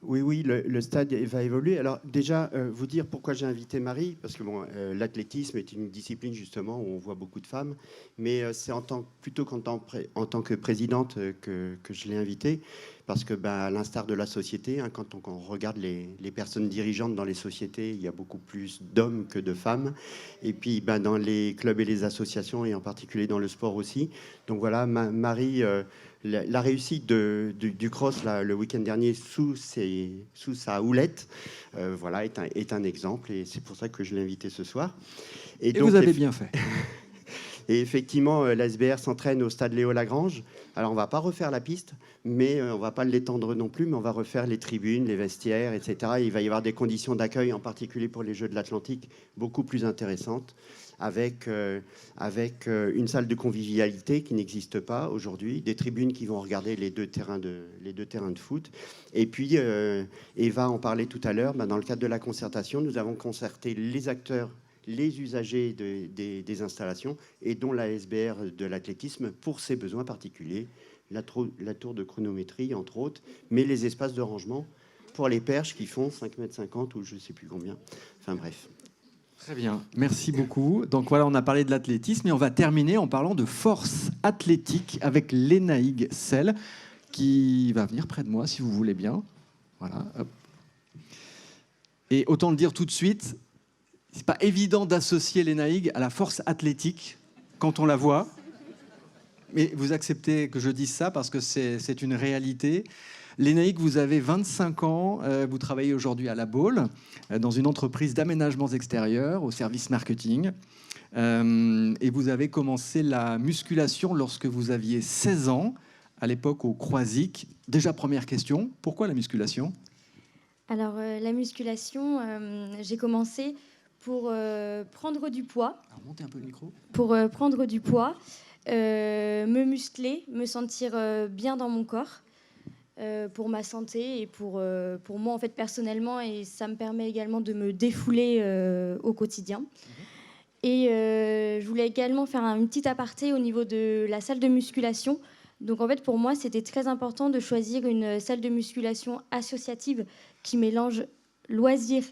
Oui, le stade va évoluer. Alors déjà, vous dire pourquoi j'ai invité Marie, parce que bon, l'athlétisme est une discipline justement où on voit beaucoup de femmes, mais c'est plutôt qu'en tant que présidente que je l'ai invitée, parce que à l'instar de la société, hein, quand on regarde les personnes dirigeantes dans les sociétés, il y a beaucoup plus d'hommes que de femmes, et puis dans les clubs et les associations, et en particulier dans le sport aussi. Donc voilà, Marie... La réussite du cross le week-end dernier sous sa houlette voilà, est un exemple, et c'est pour ça que je l'ai invité ce soir. Et donc, vous avez bien fait. Et effectivement, l'ASBR s'entraîne au stade Léo Lagrange. Alors, on ne va pas refaire la piste, mais on ne va pas l'étendre non plus, mais on va refaire les tribunes, les vestiaires, etc. Et il va y avoir des conditions d'accueil, en particulier pour les Jeux de l'Atlantique, beaucoup plus intéressantes, avec une salle de convivialité qui n'existe pas aujourd'hui, des tribunes qui vont regarder les deux terrains de foot. Et puis, Eva en parlait tout à l'heure, dans le cadre de la concertation, nous avons concerté les acteurs, les usagers des installations, et dont la SBR de l'athlétisme pour ses besoins particuliers, la tour de chronométrie, entre autres, mais les espaces de rangement pour les perches qui font 5,50 m ou je ne sais plus combien. Enfin bref. Très bien, merci beaucoup. Donc voilà, on a parlé de l'athlétisme et on va terminer en parlant de force athlétique avec Lénaïg Selle, qui va venir près de moi si vous voulez bien. Voilà. Hop. Et autant le dire tout de suite, c'est pas évident d'associer Lénaïg à la force athlétique quand on la voit. Mais vous acceptez que je dise ça parce que c'est une réalité. Lénaïg, vous avez 25 ans, vous travaillez aujourd'hui à La Baule, dans une entreprise d'aménagements extérieurs au service marketing. Et vous avez commencé la musculation lorsque vous aviez 16 ans, à l'époque au Croisic. Déjà, première question, pourquoi la musculation? Alors, la musculation, j'ai commencé pour prendre du poids. Alors, montez un peu le micro. Pour prendre du poids, me muscler, me sentir bien dans mon corps. Pour ma santé et pour moi en fait personnellement, et ça me permet également de me défouler au quotidien. Et je voulais également faire une petite aparté au niveau de la salle de musculation. Donc en fait pour moi c'était très important de choisir une salle de musculation associative qui mélange loisirs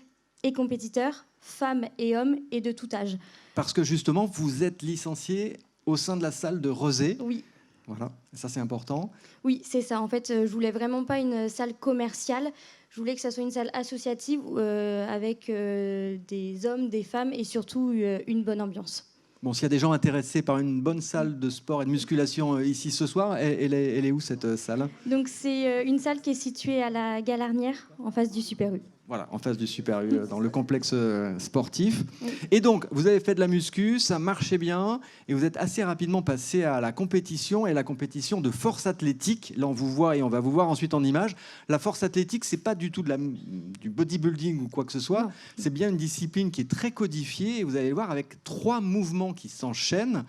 et compétiteurs, femmes et hommes et de tout âge. Parce que justement vous êtes licencié au sein de la salle de Rezé. Oui. Voilà, ça c'est important. Oui, c'est ça. En fait, je voulais vraiment pas une salle commerciale. Je voulais que ça soit une salle associative avec des hommes, des femmes et surtout une bonne ambiance. Bon, s'il y a des gens intéressés par une bonne salle de sport et de musculation ici ce soir, elle est où cette salle? Donc c'est une salle qui est située à la Galarnière, en face du Super U. Voilà, en face du Super U, dans le complexe sportif. Oui. Et donc, vous avez fait de la muscu, ça marchait bien, et vous êtes assez rapidement passé à la compétition, et la compétition de force athlétique. Là, on vous voit, et on va vous voir ensuite en image. La force athlétique, c'est pas du tout du bodybuilding ou quoi que ce soit. C'est bien une discipline qui est très codifiée, et vous allez le voir avec 3 mouvements qui s'enchaînent.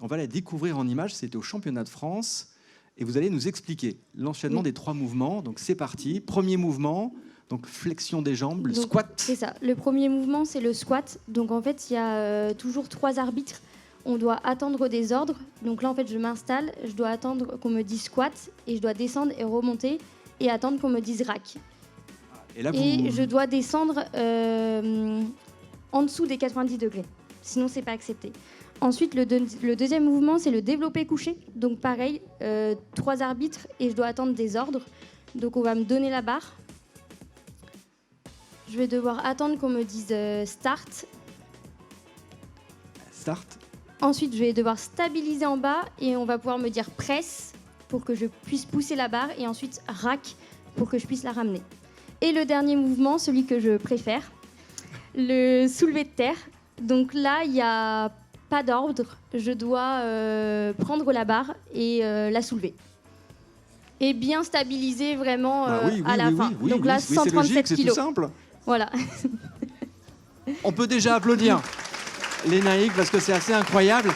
On va les découvrir en image, c'était au championnat de France, et vous allez nous expliquer l'enchaînement des 3 mouvements. Donc c'est parti, premier mouvement... Donc flexion des jambes, le squat. C'est ça. Le premier mouvement, c'est le squat. Donc en fait, il y a toujours 3 arbitres. On doit attendre des ordres. Donc là, en fait, je m'installe. Je dois attendre qu'on me dise squat et je dois descendre et remonter et attendre qu'on me dise rack. Et là, je dois descendre en dessous des 90 degrés. Sinon, c'est pas accepté. Ensuite, le deuxième mouvement, c'est le développé couché. Donc pareil, 3 arbitres et je dois attendre des ordres. Donc on va me donner la barre. Je vais devoir attendre qu'on me dise start. Start. Ensuite, je vais devoir stabiliser en bas et on va pouvoir me dire press pour que je puisse pousser la barre et ensuite rack pour que je puisse la ramener. Et le dernier mouvement, celui que je préfère, le soulevé de terre. Donc là, il n'y a pas d'ordre. Je dois prendre la barre et la soulever. Et bien stabiliser vraiment à la fin. Donc là, 137 c'est kilos. tout simple. Voilà. On peut déjà applaudir les naïcs parce que c'est assez incroyable.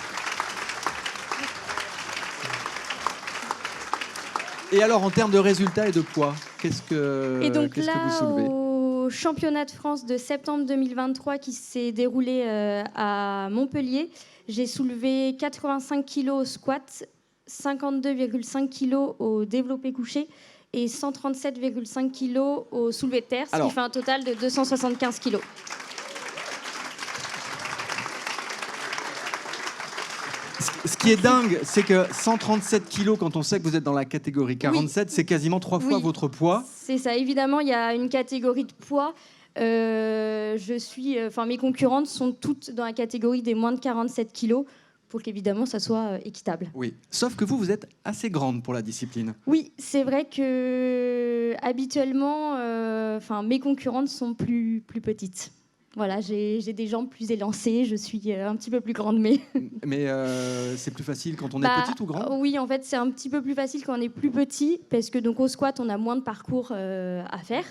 Et alors, en termes de résultats et de poids, qu'est-ce que vous soulevez ? Au championnat de France de septembre 2023 qui s'est déroulé à Montpellier, j'ai soulevé 85 kg au squat, 52,5 kg au développé couché et 137,5 kg au soulevé de terre, ce qui fait un total de 275 kg. Ce qui est dingue, c'est que 137 kilos, quand on sait que vous êtes dans la catégorie 47, c'est quasiment 3 fois votre poids. C'est ça, évidemment, il y a une catégorie de poids. Mes concurrentes sont toutes dans la catégorie des moins de 47 kilos pour qu'évidemment ça soit équitable. Oui, sauf que vous êtes assez grande pour la discipline. Oui, c'est vrai que habituellement, mes concurrentes sont plus petites. Voilà, j'ai des jambes plus élancées, je suis un petit peu plus grande, mais... Mais c'est plus facile quand on est petite ou grande ? Oui, en fait, c'est un petit peu plus facile quand on est plus petit, parce que donc, au squat, on a moins de parcours à faire.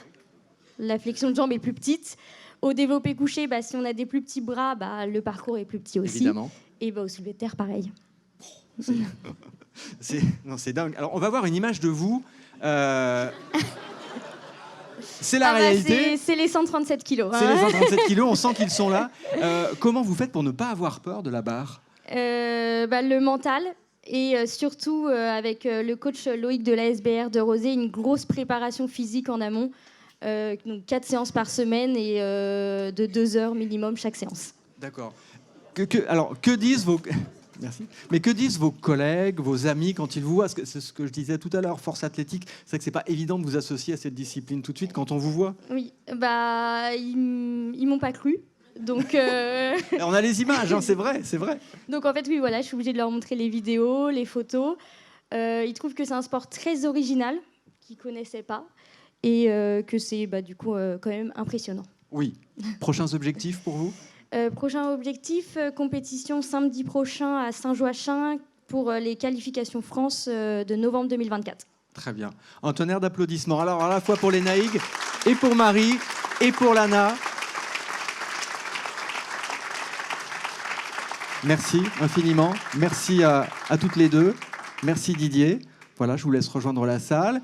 La flexion de jambe est plus petite. Au développé couché, si on a des plus petits bras, le parcours est plus petit aussi. Évidemment. Et au soulevé de terre, pareil. C'est dingue. Alors, on va voir une image de vous. C'est la réalité. C'est les 137 kilos. C'est les 137 kilos, on sent qu'ils sont là. Comment vous faites pour ne pas avoir peur de la barre ? Le mental et surtout avec le coach Loïc de l'ASBR de Rosé, une grosse préparation physique en amont. Donc 4 séances par semaine et de 2 heures minimum chaque séance. D'accord. Que disent vos... Merci. Mais que disent vos collègues, vos amis quand ils vous voient ? C'est ce que je disais tout à l'heure, force athlétique. C'est vrai que c'est pas évident de vous associer à cette discipline tout de suite quand on vous voit. Oui, ils m'ont pas cru. Donc on a les images, c'est vrai, c'est vrai. Donc en fait, oui, voilà, je suis obligée de leur montrer les vidéos, les photos. Ils trouvent que c'est un sport très original, qu'ils connaissaient pas, et que c'est quand même impressionnant. Oui. Prochains objectifs pour vous ? Prochain objectif, compétition samedi prochain à Saint-Joachim pour les qualifications France de novembre 2024. Très bien. Un tonnerre d'applaudissements. Alors, à la fois pour les Naïg, et pour Marie, et pour Lana. Merci infiniment. Merci à toutes les deux. Merci Didier. Voilà, je vous laisse rejoindre la salle.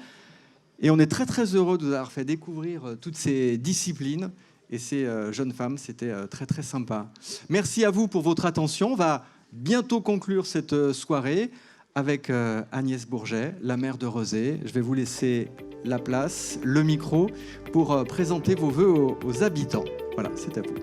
Et on est très très heureux de vous avoir fait découvrir toutes ces disciplines et ces jeunes femmes. C'était très très sympa. Merci à vous pour votre attention. On va bientôt conclure cette soirée avec Agnès Bourget, la maire de Rezé. Je vais vous laisser la place, le micro, pour présenter vos vœux aux habitants. Voilà, c'est à vous.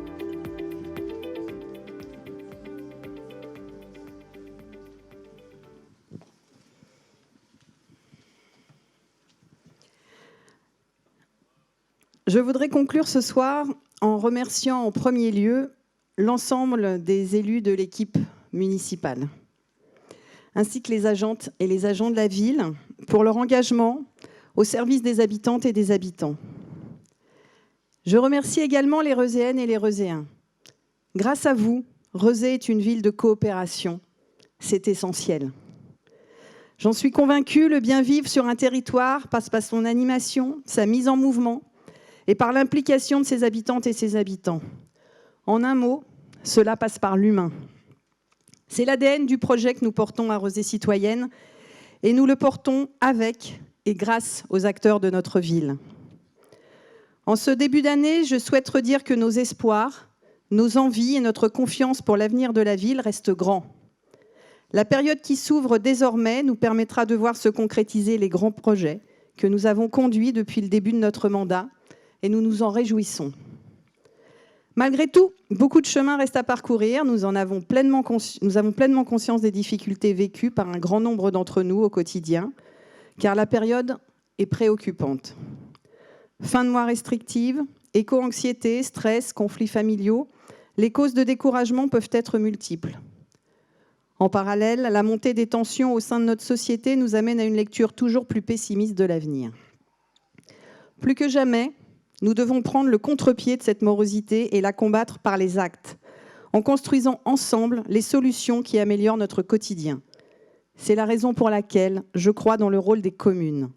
Je voudrais conclure ce soir en remerciant en premier lieu l'ensemble des élus de l'équipe municipale, ainsi que les agentes et les agents de la ville pour leur engagement au service des habitantes et des habitants. Je remercie également les Rezéennes et les Rezéens. Grâce à vous, Rezé est une ville de coopération. C'est essentiel. J'en suis convaincue, le bien vivre sur un territoire passe par son animation, sa mise en mouvement, et par l'implication de ses habitantes et ses habitants. En un mot, cela passe par l'humain. C'est l'ADN du projet que nous portons à Rezé Citoyenne, et nous le portons avec et grâce aux acteurs de notre ville. En ce début d'année, je souhaite redire que nos espoirs, nos envies et notre confiance pour l'avenir de la ville restent grands. La période qui s'ouvre désormais nous permettra de voir se concrétiser les grands projets que nous avons conduits depuis le début de notre mandat, et nous nous en réjouissons. Malgré tout, beaucoup de chemin reste à parcourir. Nous avons pleinement conscience des difficultés vécues par un grand nombre d'entre nous au quotidien, car la période est préoccupante. Fin de mois restrictive, éco-anxiété, stress, conflits familiaux, les causes de découragement peuvent être multiples. En parallèle, la montée des tensions au sein de notre société nous amène à une lecture toujours plus pessimiste de l'avenir. Plus que jamais, Nous devons prendre le contre-pied de cette morosité et la combattre par les actes, en construisant ensemble les solutions qui améliorent notre quotidien. C'est la raison pour laquelle je crois dans le rôle des communes.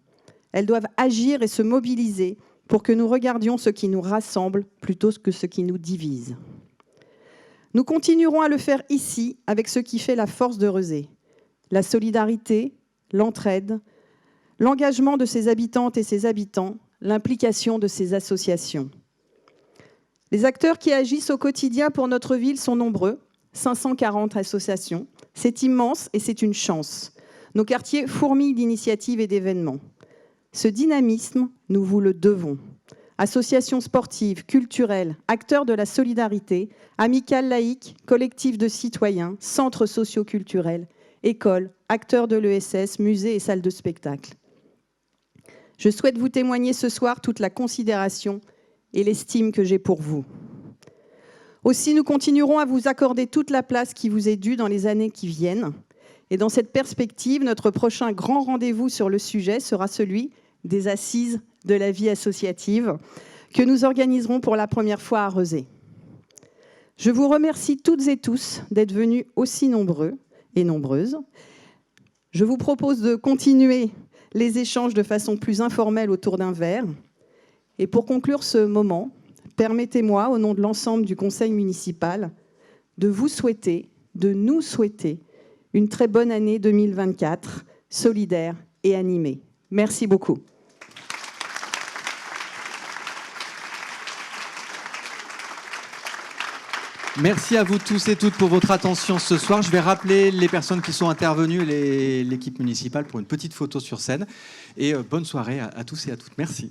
Elles doivent agir et se mobiliser pour que nous regardions ce qui nous rassemble plutôt que ce qui nous divise. Nous continuerons à le faire ici avec ce qui fait la force de Rezé, la solidarité, l'entraide, l'engagement de ses habitantes et ses habitants, l'implication de ses associations. Les acteurs qui agissent au quotidien pour notre ville sont nombreux, 540 associations. C'est immense et c'est une chance. Nos quartiers fourmillent d'initiatives et d'événements. Ce dynamisme, nous vous le devons. Associations sportives, culturelles, acteurs de la solidarité, amicales laïques, collectifs de citoyens, centres socio-culturels, écoles, acteurs de l'ESS, musées et salles de spectacle. Je souhaite vous témoigner ce soir toute la considération et l'estime que j'ai pour vous. Aussi, nous continuerons à vous accorder toute la place qui vous est due dans les années qui viennent. Et dans cette perspective, notre prochain grand rendez-vous sur le sujet sera celui des assises de la vie associative que nous organiserons pour la première fois à Rezé. Je vous remercie toutes et tous d'être venus aussi nombreux et nombreuses. Je vous propose de continuer les échanges de façon plus informelle autour d'un verre. Et pour conclure ce moment, permettez-moi, au nom de l'ensemble du conseil municipal, de vous souhaiter, de nous souhaiter, une très bonne année 2024, solidaire et animée. Merci beaucoup. Merci à vous tous et toutes pour votre attention ce soir. Je vais rappeler les personnes qui sont intervenues et l'équipe municipale pour une petite photo sur scène. Et bonne soirée à tous et à toutes. Merci.